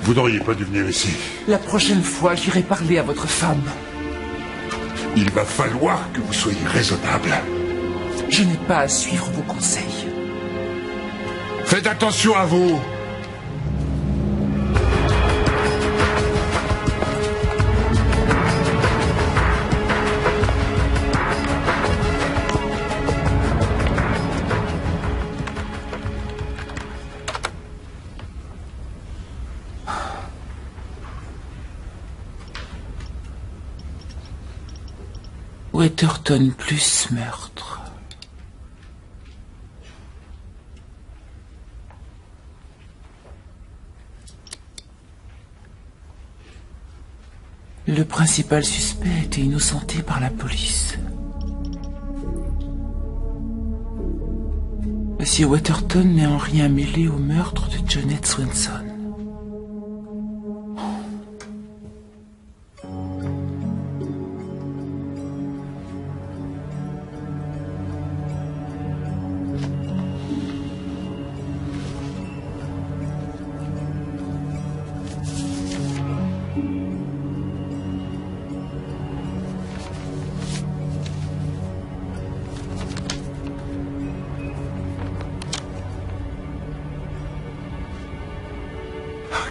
Vous n'auriez pas dû venir ici. La prochaine fois, j'irai parler à votre femme. Il va falloir que vous soyez raisonnable. Je n'ai pas à suivre vos conseils. Faites attention à vous. Weatherton plus meurtre. Le principal suspect a été innocenté par la police. Monsieur Weatherton n'est en rien mêlé au meurtre de Janet Swanson.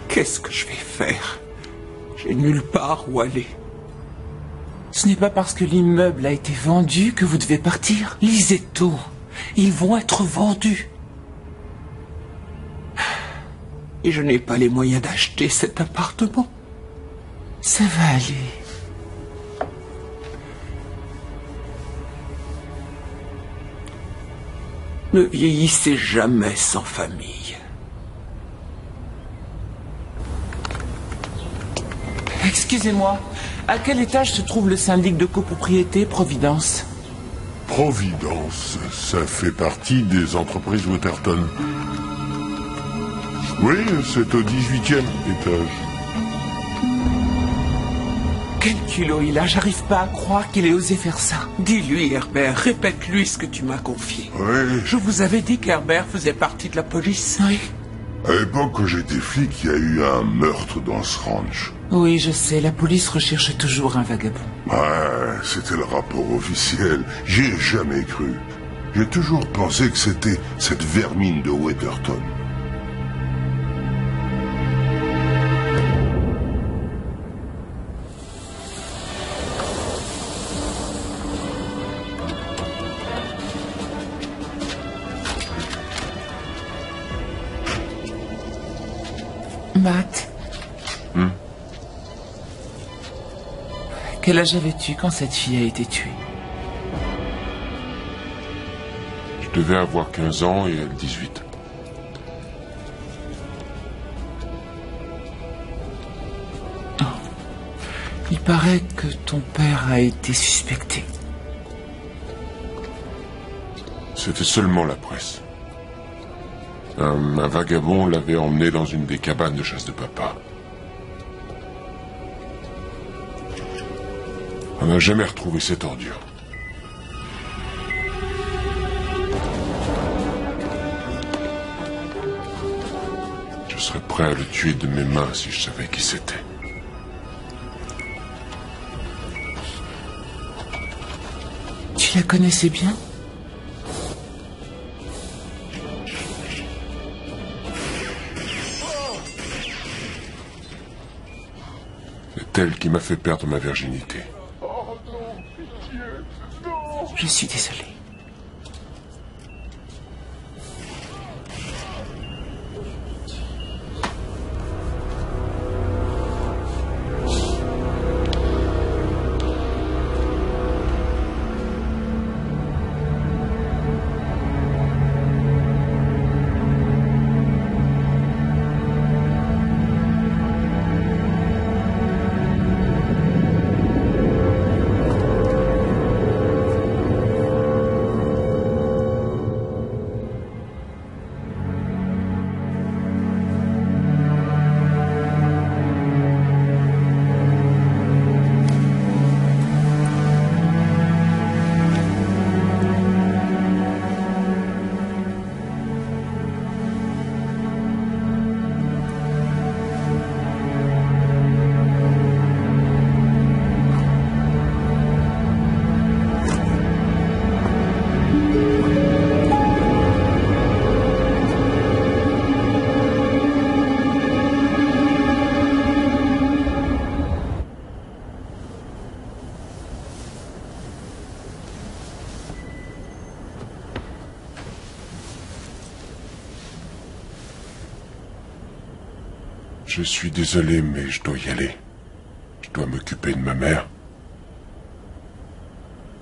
Qu'est-ce que je vais faire? J'ai nulle part où aller. Ce n'est pas parce que l'immeuble a été vendu que vous devez partir. Lisez tout. Ils vont être vendus. Et je n'ai pas les moyens d'acheter cet appartement. Ça va aller. Ne vieillissez jamais sans famille. Excusez-moi, à quel étage se trouve le syndic de copropriété Providence? Providence, ça fait partie des entreprises Weatherton. Oui, c'est au 18e étage. Quel culot il a, j'arrive pas à croire qu'il ait osé faire ça. Dis-lui, Herbert, répète-lui ce que tu m'as confié. Oui. Je vous avais dit qu'Herbert faisait partie de la police. Oui. À l'époque, quand j'étais flic, il y a eu un meurtre dans ce ranch. Oui, je sais, la police recherche toujours un vagabond. Ouais, c'était le rapport officiel. J'y ai jamais cru. J'ai toujours pensé que c'était cette vermine de Weatherton. Matt. Quel âge avais-tu quand cette fille a été tuée? Je devais avoir 15 ans et elle 18. Il paraît que ton père a été suspecté. C'était seulement la presse. Un vagabond l'avait emmené dans une des cabanes de chasse de papa. On n'a jamais retrouvé cette ordure. Je serais prêt à le tuer de mes mains si je savais qui c'était. Tu la connaissais bien? C'est elle qui m'a fait perdre ma virginité. Je suis désolé. Je suis désolé, mais je dois y aller. Je dois m'occuper de ma mère.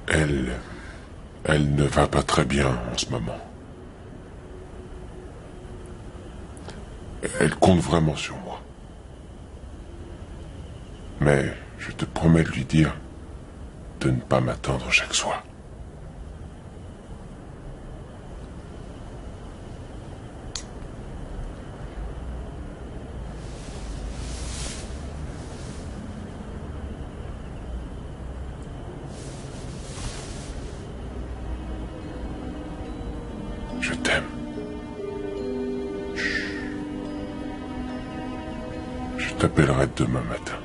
Elle ne va pas très bien en ce moment. Elle compte vraiment sur moi. Mais je te promets de lui dire de ne pas m'attendre chaque soir. Je t'aime. Chut. Je t'appellerai demain matin.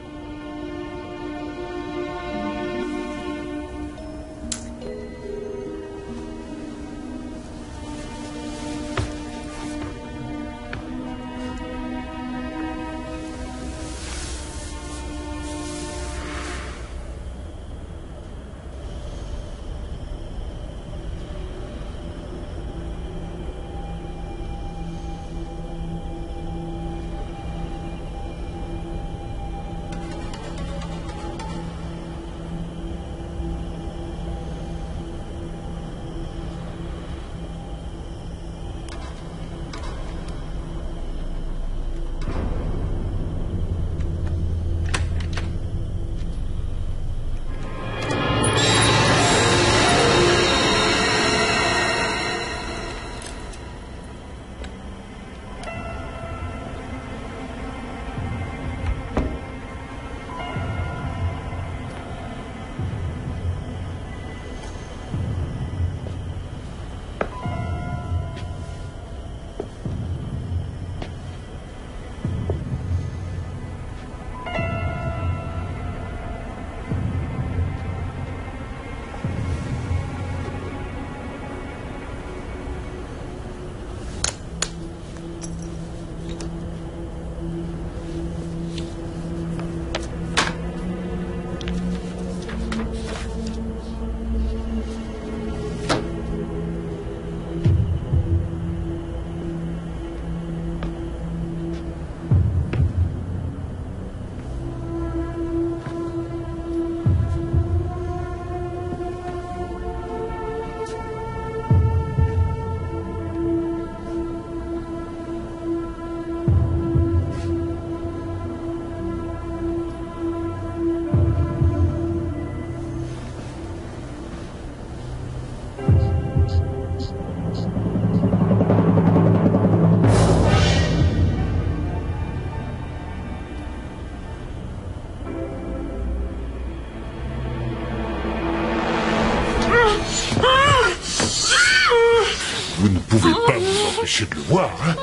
Vous ne pouvez pas vous empêcher de le voir, hein?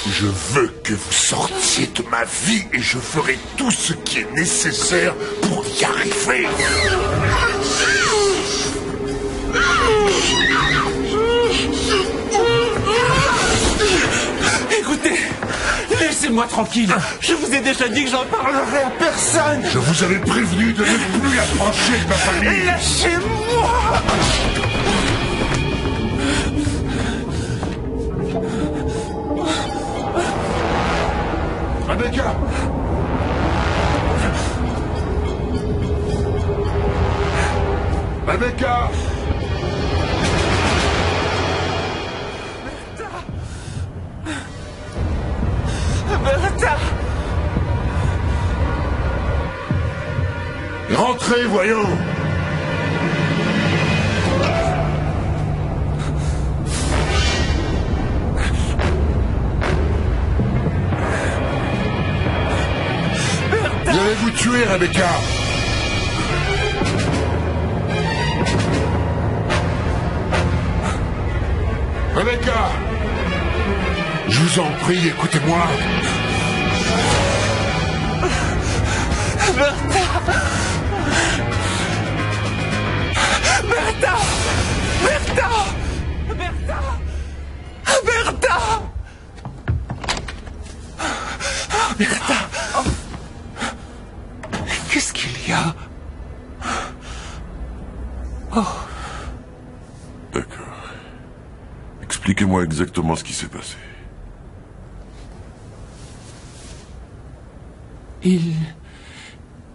Je veux que vous sortiez de ma vie et je ferai tout ce qui est nécessaire pour y arriver. Écoutez, laissez-moi tranquille. Je vous ai déjà dit que j'en parlerai à personne. Je vous avais prévenu de ne plus approcher de ma famille. Lâchez-moi! Rebecca! Rebecca! Bertha! Rentrez, voyons! Je vais vous tuer, Rebecca! Rebecca! Je vous en prie, écoutez-moi! Bertha! Bertha! Bertha! Bertha! Bertha! Bertha! Qu'est-ce qu'il y a? Oh. D'accord. Expliquez-moi exactement ce qui s'est passé. Il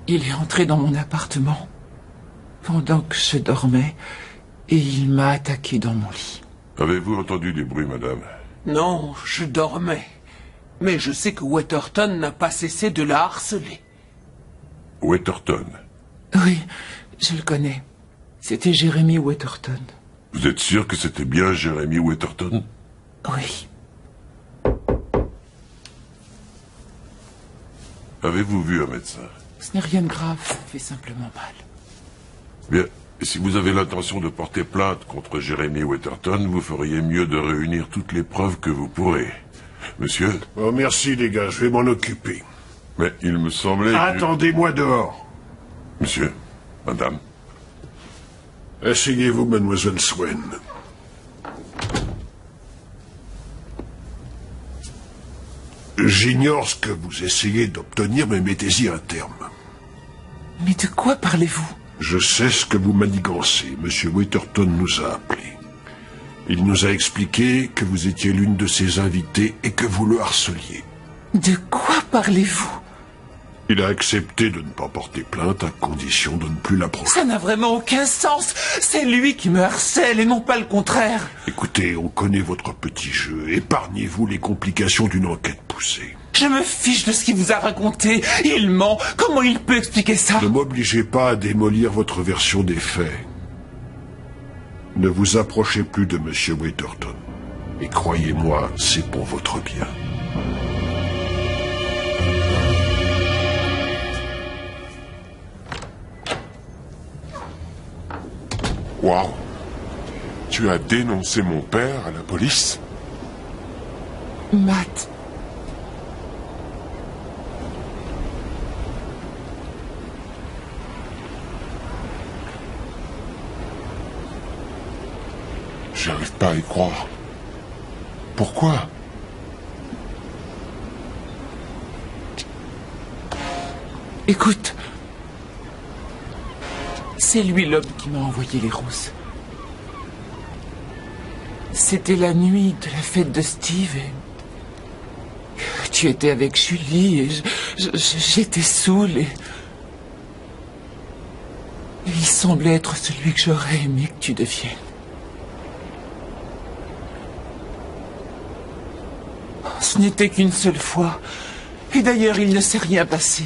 est entré dans mon appartement pendant que je dormais et il m'a attaqué dans mon lit. Avez-vous entendu des bruits, madame? Non, je dormais. Mais je sais que Weatherton n'a pas cessé de la harceler. Weatherton. Oui, je le connais. C'était Jeremy Weatherton. Vous êtes sûr que c'était bien Jeremy Weatherton? Oui. Avez-vous vu un médecin? Ce n'est rien de grave, ça me fait simplement mal. Bien, si vous avez l'intention de porter plainte contre Jeremy Weatherton, vous feriez mieux de réunir toutes les preuves que vous pourrez. Monsieur? Oh, merci, les gars, je vais m'en occuper. Mais il me semblait que... Attendez-moi dehors. Monsieur, madame. Asseyez-vous, mademoiselle Swain. J'ignore ce que vous essayez d'obtenir, mais mettez-y un terme. Mais de quoi parlez-vous? Je sais ce que vous manigancez. Monsieur Weatherton nous a appelés. Il nous a expliqué que vous étiez l'une de ses invitées et que vous le harceliez. De quoi parlez-vous? Il a accepté de ne pas porter plainte à condition de ne plus l'approcher. Ça n'a vraiment aucun sens. C'est lui qui me harcèle et non pas le contraire. Écoutez, on connaît votre petit jeu. Épargnez-vous les complications d'une enquête poussée. Je me fiche de ce qu'il vous a raconté. Il ment. Comment il peut expliquer ça? Ne m'obligez pas à démolir votre version des faits. Ne vous approchez plus de Monsieur Weatherton. Et croyez-moi, c'est pour votre bien. Waouh! Tu as dénoncé mon père à la police? Matt. J'arrive pas à y croire. Pourquoi? Écoute. C'est lui l'homme qui m'a envoyé les roses. C'était la nuit de la fête de Steve et... Tu étais avec Julie et j'étais saoul et... Il semblait être celui que j'aurais aimé que tu deviennes. Ce n'était qu'une seule fois. Et d'ailleurs, il ne s'est rien passé.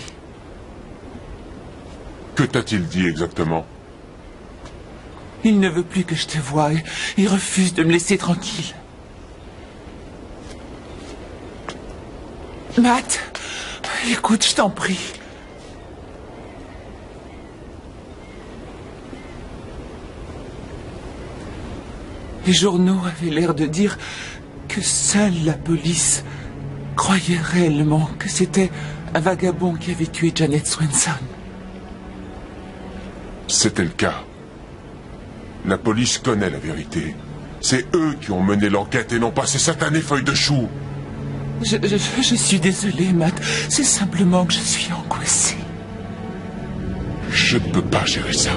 Que t'a-t-il dit exactement? Il ne veut plus que je te voie. Il refuse de me laisser tranquille. Matt, écoute, je t'en prie. Les journaux avaient l'air de dire que seule la police croyait réellement que c'était un vagabond qui avait tué Janet Swenson. C'était le cas. La police connaît la vérité. C'est eux qui ont mené l'enquête et non pas ces satanées feuilles de chou. Je suis désolé, Matt. C'est simplement que je suis angoissé. Je ne peux pas gérer ça.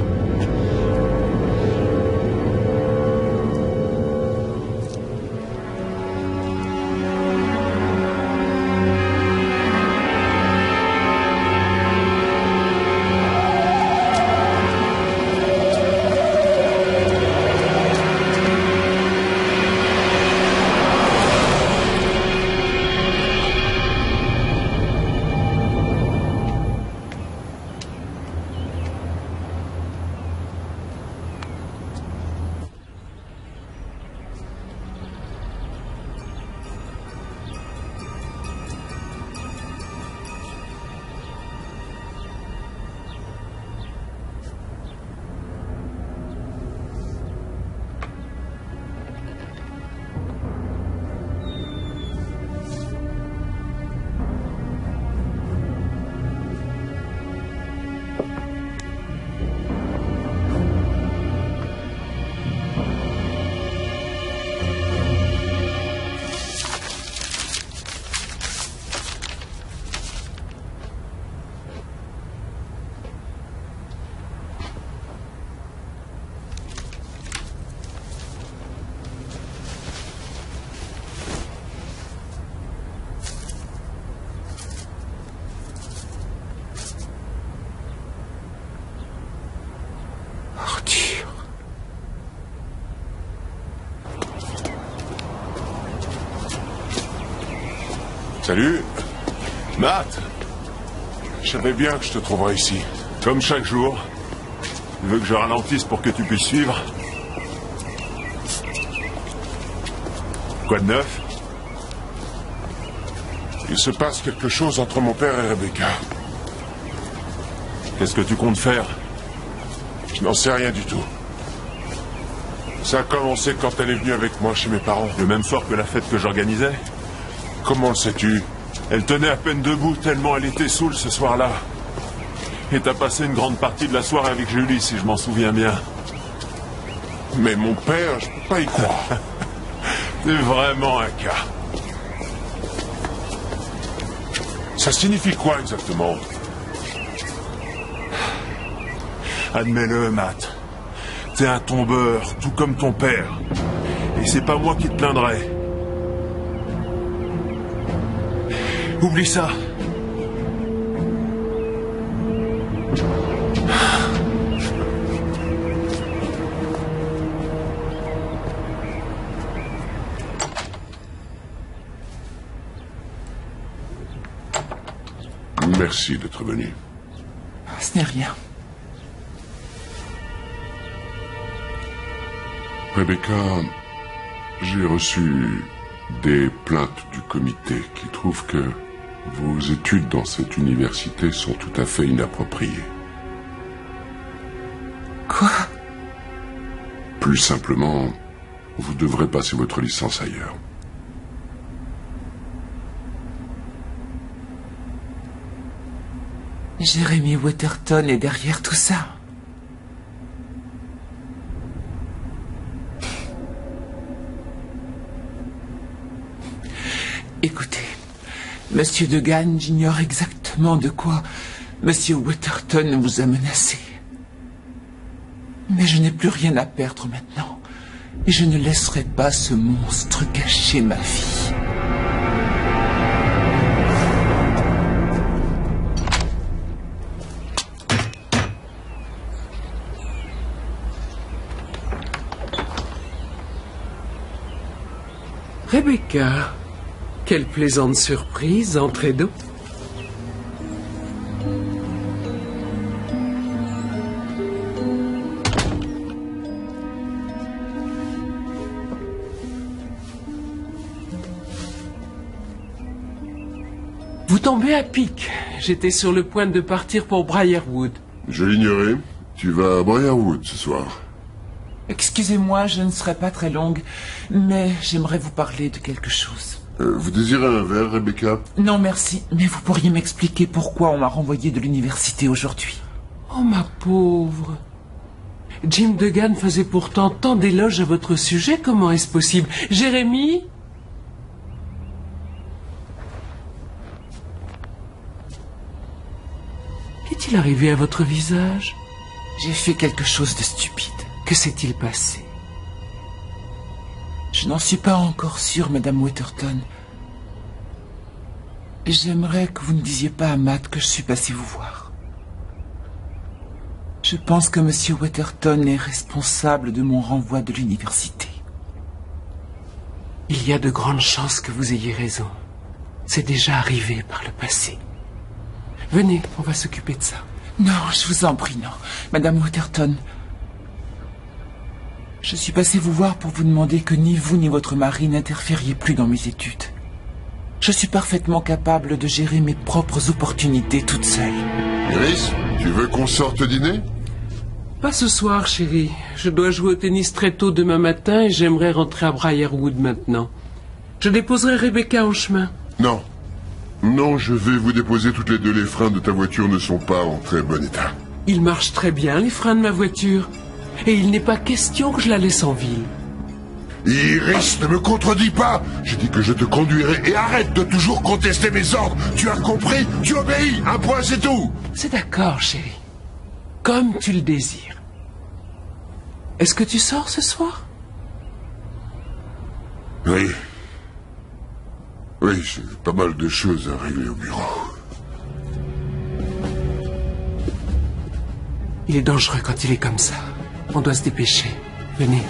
Salut. Matt, Je savais bien que je te trouverais ici. comme chaque jour, tu veux que je ralentisse pour que tu puisses suivre? Quoi de neuf? Il se passe quelque chose entre mon père et Rebecca. Qu'est-ce que tu comptes faire? Je n'en sais rien du tout. Ça a commencé quand elle est venue avec moi chez mes parents. Le même soir que la fête que j'organisais? Comment le sais-tu? Elle tenait à peine debout tellement elle était saoule ce soir-là. Et t'as passé une grande partie de la soirée avec Julie, si je m'en souviens bien. Mais mon père, je peux pas y croire. T'es vraiment un cas. Ça signifie quoi exactement? Admets-le, Matt. T'es un tombeur, tout comme ton père. Et c'est pas moi qui te plaindrai. Oublie ça. Merci d'être venu. Ce n'est rien. Rebecca, j'ai reçu des plaintes du comité qui trouvent que vos études dans cette université sont tout à fait inappropriées. Quoi? Plus simplement, vous devrez passer votre licence ailleurs. Jeremy Waterton est derrière tout ça. Écoutez, Monsieur Degan, j'ignore exactement de quoi Monsieur Waterton vous a menacé. Mais je n'ai plus rien à perdre maintenant. Et je ne laisserai pas ce monstre gâcher ma vie. Rebecca, quelle plaisante surprise, entrée d'eau. Vous tombez à pic. J'étais sur le point de partir pour Briarwood. Je l'ignorais. Tu vas à Briarwood ce soir. Excusez-moi, je ne serai pas très longue, mais j'aimerais vous parler de quelque chose. Vous désirez un verre, Rebecca? Non, merci, mais vous pourriez m'expliquer pourquoi on m'a renvoyé de l'université aujourd'hui? Oh, ma pauvre. Jim Degan faisait pourtant tant d'éloges à votre sujet. Comment est-ce possible? Jérémy? Qu'est-il arrivé à votre visage? J'ai fait quelque chose de stupide. Que s'est-il passé? Je n'en suis pas encore sûre, Madame Waterton. J'aimerais que vous ne disiez pas à Matt que je suis passé vous voir. Je pense que Monsieur Waterton est responsable de mon renvoi de l'université. Il y a de grandes chances que vous ayez raison. C'est déjà arrivé par le passé. Venez, on va s'occuper de ça. Non, je vous en prie, non. Madame Waterton, je suis passé vous voir pour vous demander que ni vous ni votre mari n'interfériez plus dans mes études. Je suis parfaitement capable de gérer mes propres opportunités toute seule. Iris, tu veux qu'on sorte dîner? Pas ce soir, chérie. Je dois jouer au tennis très tôt demain matin et j'aimerais rentrer à Briarwood maintenant. Je déposerai Rebecca en chemin. Non. Non, je vais vous déposer toutes les deux. Les freins de ta voiture ne sont pas en très bon état. Ils marchent très bien, les freins de ma voiture. Et il n'est pas question que je la laisse en ville. Iris, ne me contredis pas. Je dis que je te conduirai et arrête de toujours contester mes ordres. Tu as compris? Tu obéis. Un point, c'est tout. C'est d'accord, chérie. Comme tu le désires. Est-ce que tu sors ce soir? Oui. Oui, j'ai pas mal de choses à régler au bureau. Il est dangereux quand il est comme ça. On doit se dépêcher. Venez.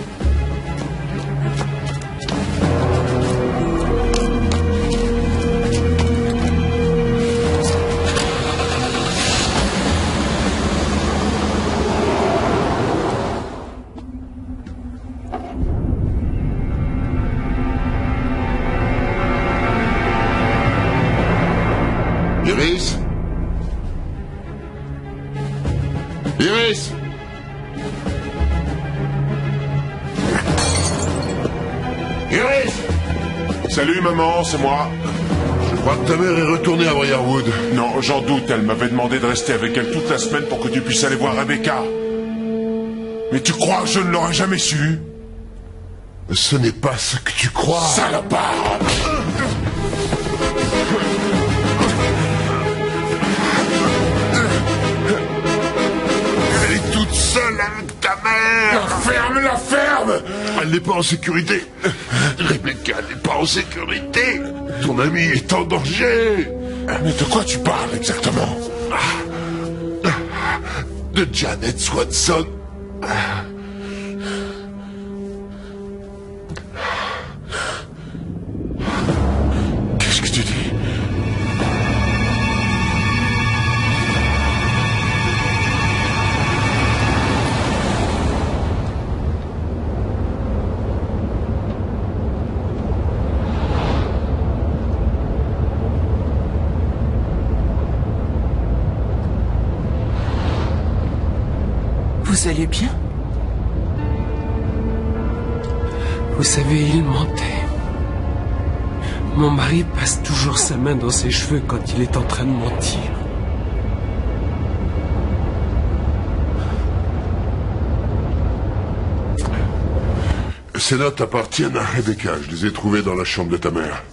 Iris? Iris? Iris! Salut maman, c'est moi. Je crois que ta mère est retournée à Briarwood. Non, j'en doute, elle m'avait demandé de rester avec elle toute la semaine pour que tu puisses aller voir Rebecca. Mais tu crois que je ne l'aurais jamais su? Ce n'est pas ce que tu crois. Salopard! Elle est toute seule avec ta mère. La ferme! Elle n'est pas en sécurité. Rebecca n'est pas en sécurité. Ton ami est en danger. Mais de quoi tu parles exactement? De Janet Swanson. Qu'est-ce que tu dis? Vous allez bien? Vous savez, il mentait. Mon mari passe toujours sa main dans ses cheveux quand il est en train de mentir. Ces notes appartiennent à Rebecca. Je les ai trouvées dans la chambre de ta mère.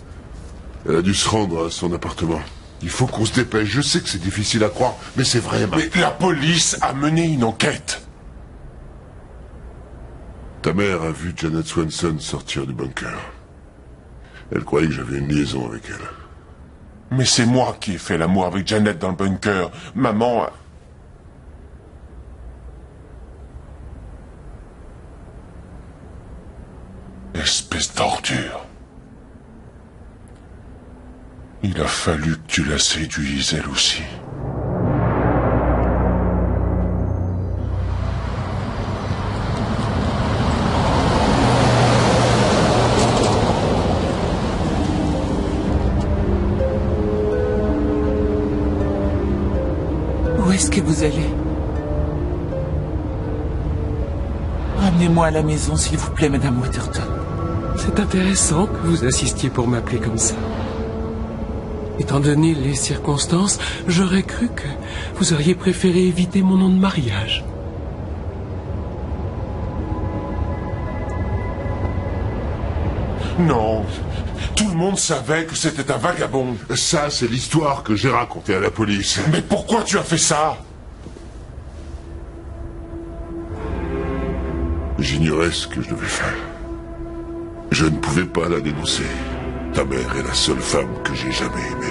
Elle a dû se rendre à son appartement. Il faut qu'on se dépêche. Je sais que c'est difficile à croire, mais c'est vrai, Mais la police a mené une enquête. Ta mère a vu Janet Swanson sortir du bunker. Elle croyait que j'avais une liaison avec elle. Mais c'est moi qui ai fait l'amour avec Janet dans le bunker. Maman... Espèce d'ordure. Il a fallu que tu la séduises elle aussi. Où est-ce que vous allez? Ramenez-moi à la maison, s'il vous plaît, Madame Waterton. C'est intéressant que vous insistiez pour m'appeler comme ça. Étant donné les circonstances, j'aurais cru que vous auriez préféré éviter mon nom de mariage. Non, tout le monde savait que c'était un vagabond. Ça, c'est l'histoire que j'ai racontée à la police. Mais pourquoi tu as fait ça? J'ignorais ce que je devais faire. Je ne pouvais pas la dénoncer. Ta mère est la seule femme que j'ai jamais aimée.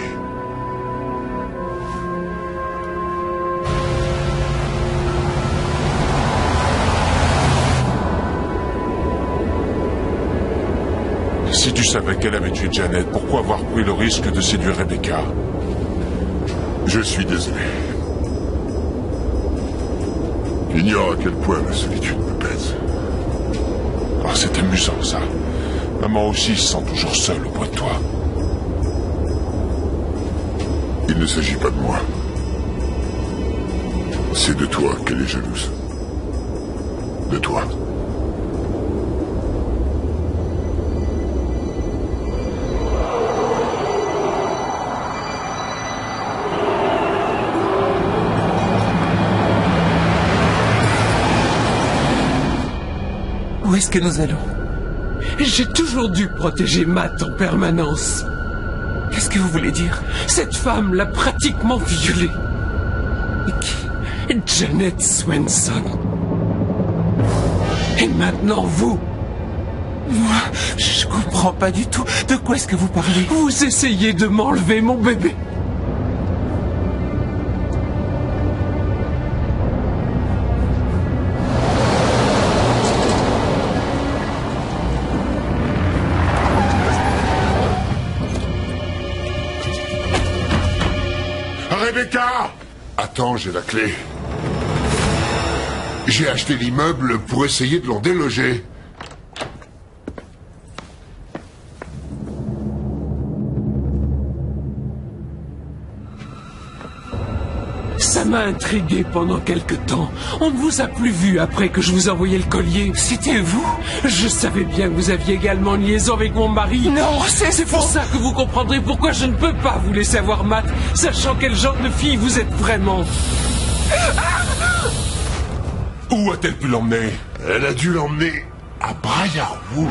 Si tu savais qu'elle avait tué Janet, pourquoi avoir pris le risque de séduire Rebecca? Je suis désolé. J'ignore à quel point la solitude me pèse. Oh, c'est amusant, ça. Maman aussi se sent toujours seule auprès de toi. Il ne s'agit pas de moi. C'est de toi qu'elle est jalouse. De toi. Où est-ce que nous allons? J'ai toujours dû protéger Matt en permanence. Qu'est-ce que vous voulez dire? Cette femme l'a pratiquement violée. Et qui? Janet Swanson. Et maintenant, vous. Moi, je comprends pas du tout. De quoi est-ce que vous parlez? Vous essayez de m'enlever mon bébé. Rebecca! Attends, j'ai la clé. J'ai acheté l'immeuble pour essayer de l'en déloger. m'a intrigué pendant quelque temps. On ne vous a plus vu après que je vous envoyais le collier. C'était vous? Je savais bien que vous aviez également une liaison avec mon mari. Non, c'est pour ça que vous comprendrez pourquoi je ne peux pas vous laisser avoir Matt, sachant quel genre de fille vous êtes vraiment. Où a-t-elle pu l'emmener? Elle a dû l'emmener à Briarwood.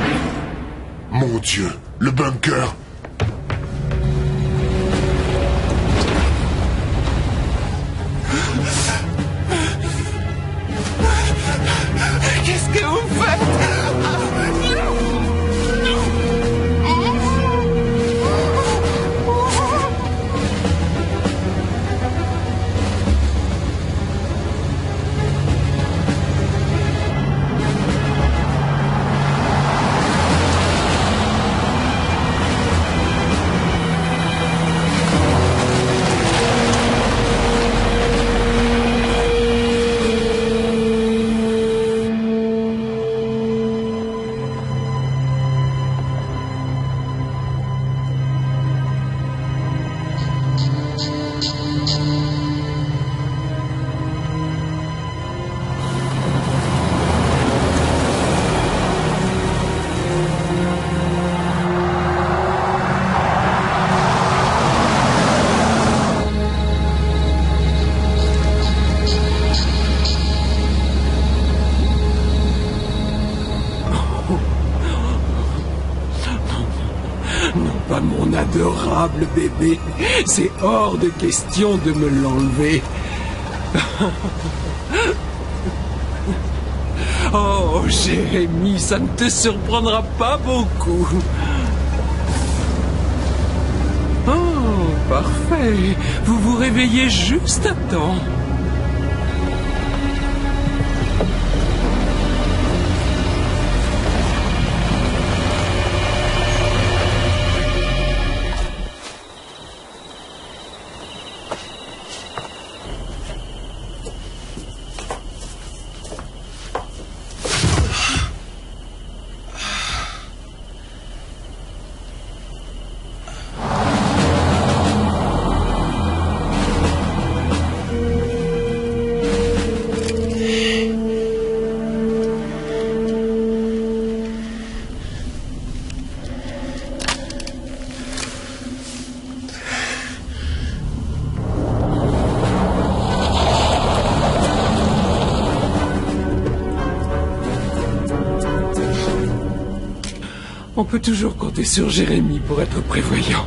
Mon Dieu, le bunker. Qu'est-ce que vous faites? Pas mon adorable bébé. C'est hors de question de me l'enlever. Oh, Jérémie, ça ne te surprendra pas beaucoup. Oh, parfait. Vous vous réveillez juste à temps. On peut toujours compter sur Jérémie pour être prévoyant.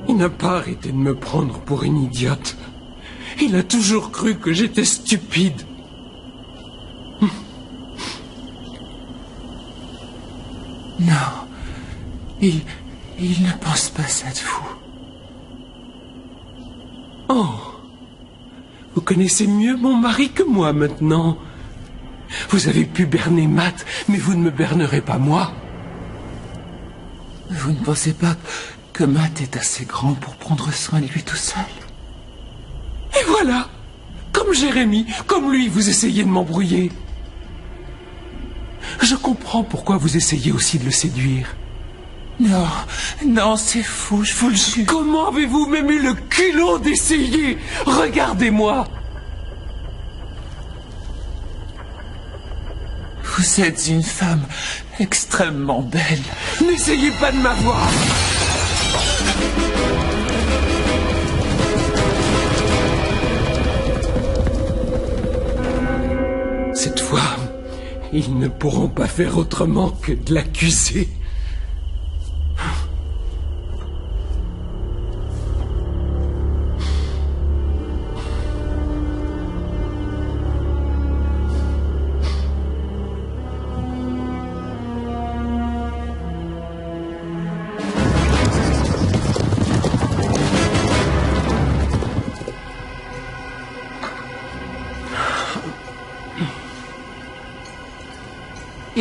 Il n'a pas arrêté de me prendre pour une idiote. Il a toujours cru que j'étais stupide. Non, il ne pense pas ça de vous. Oh, vous connaissez mieux mon mari que moi maintenant. Vous avez pu berner Matt, mais vous ne me bernerez pas moi. Vous ne pensez pas que Matt est assez grand pour prendre soin de lui tout seul? Et voilà, comme Jérémie, comme lui, vous essayez de m'embrouiller. Je comprends pourquoi vous essayez aussi de le séduire. Non, non, c'est fou, je vous le jure. Comment avez-vous même eu le culot d'essayer? Regardez-moi. Vous êtes une femme extrêmement belle. N'essayez pas de m'avoir. Cette fois, ils ne pourront pas faire autrement que de l'accuser.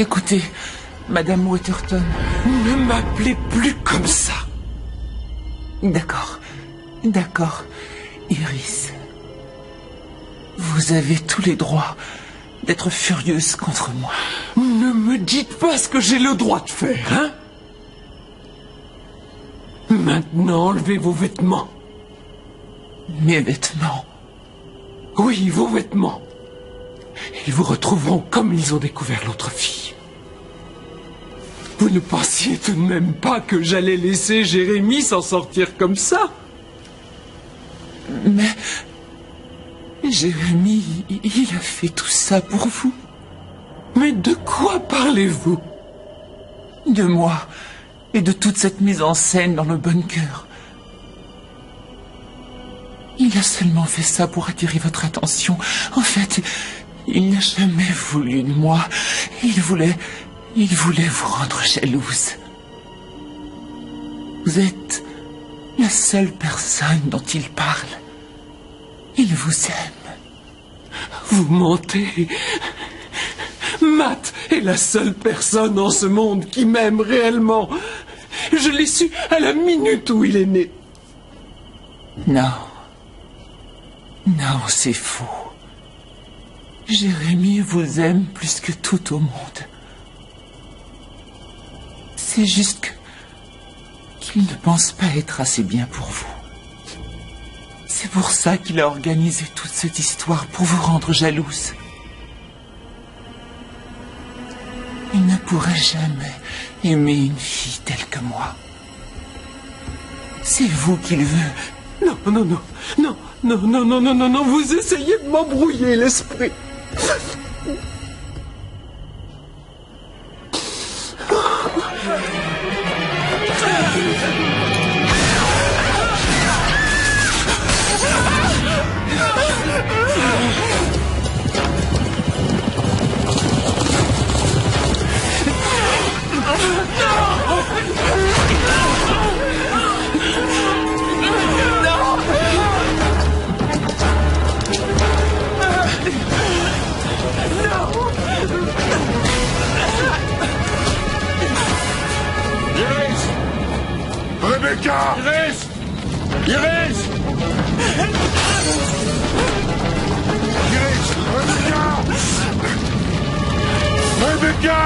Écoutez, Madame Waterton. Ne m'appelez plus comme ça. D'accord. D'accord. Iris. Vous avez tous les droits d'être furieuse contre moi. Ne me dites pas ce que j'ai le droit de faire, hein? Maintenant, enlevez vos vêtements. Mes vêtements? Oui, vos vêtements. Ils vous retrouveront comme ils ont découvert l'autre fille. Vous ne pensiez tout de même pas que j'allais laisser Jérémie s'en sortir comme ça? Mais... Jérémie, il a fait tout ça pour vous. Mais de quoi parlez-vous? De moi et de toute cette mise en scène dans le bunker. Il a seulement fait ça pour attirer votre attention. En fait, il n'a jamais voulu de moi. Il voulait vous rendre jalouse. Vous êtes la seule personne dont il parle. Il vous aime. Vous mentez. Matt est la seule personne en ce monde qui m'aime réellement. Je l'ai su à la minute où il est né. Non. Non, c'est faux. Jérémie vous aime plus que tout au monde. C'est juste qu'il ne pense pas être assez bien pour vous. C'est pour ça qu'il a organisé toute cette histoire, pour vous rendre jalouse. Il ne pourrait jamais aimer une fille telle que moi. C'est vous qu'il veut. Non, non, non, non, non, non, non, non, non, non, vous essayez de m'embrouiller l'esprit. Rebecca! Iris! Iris! Iris! Rebecca! Rebecca!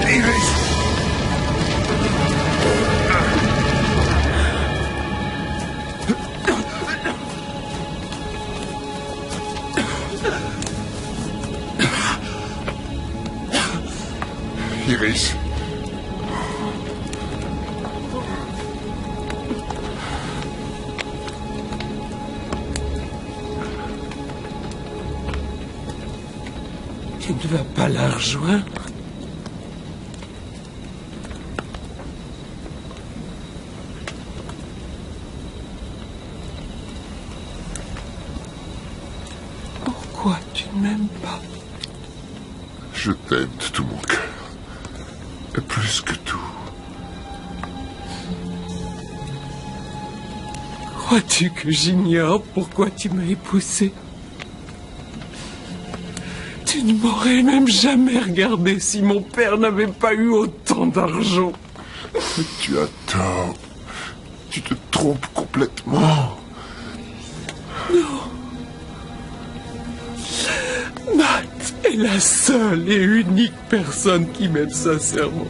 Iris! Iris. Tu ne vas pas la rejoindre? Pourquoi tu ne m'aimes pas? Je t'aime de tout mon cœur. Et plus que tout. Crois-tu que j'ignore pourquoi tu m'as épousé? Tu ne m'aurais même jamais regardé si mon père n'avait pas eu autant d'argent. Mais tu as tort. Tu te trompes complètement. Matt est la seule et unique personne qui m'aime sincèrement.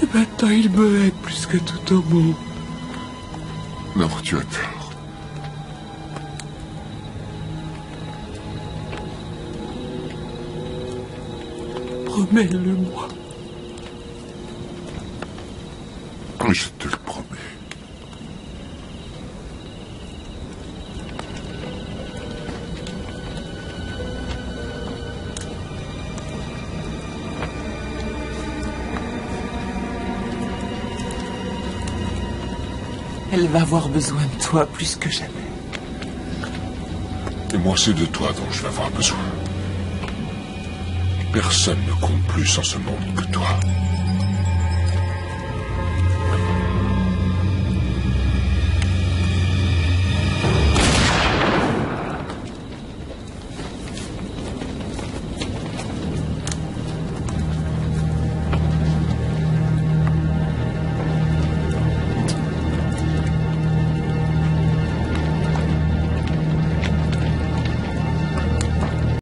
Et maintenant, il me hait plus que tout au monde. Non, tu as tort. Promets-le-moi. Je te le promets. Elle va avoir besoin de toi plus que jamais. Et moi, c'est de toi dont je vais avoir besoin. Personne ne compte plus en ce monde que toi.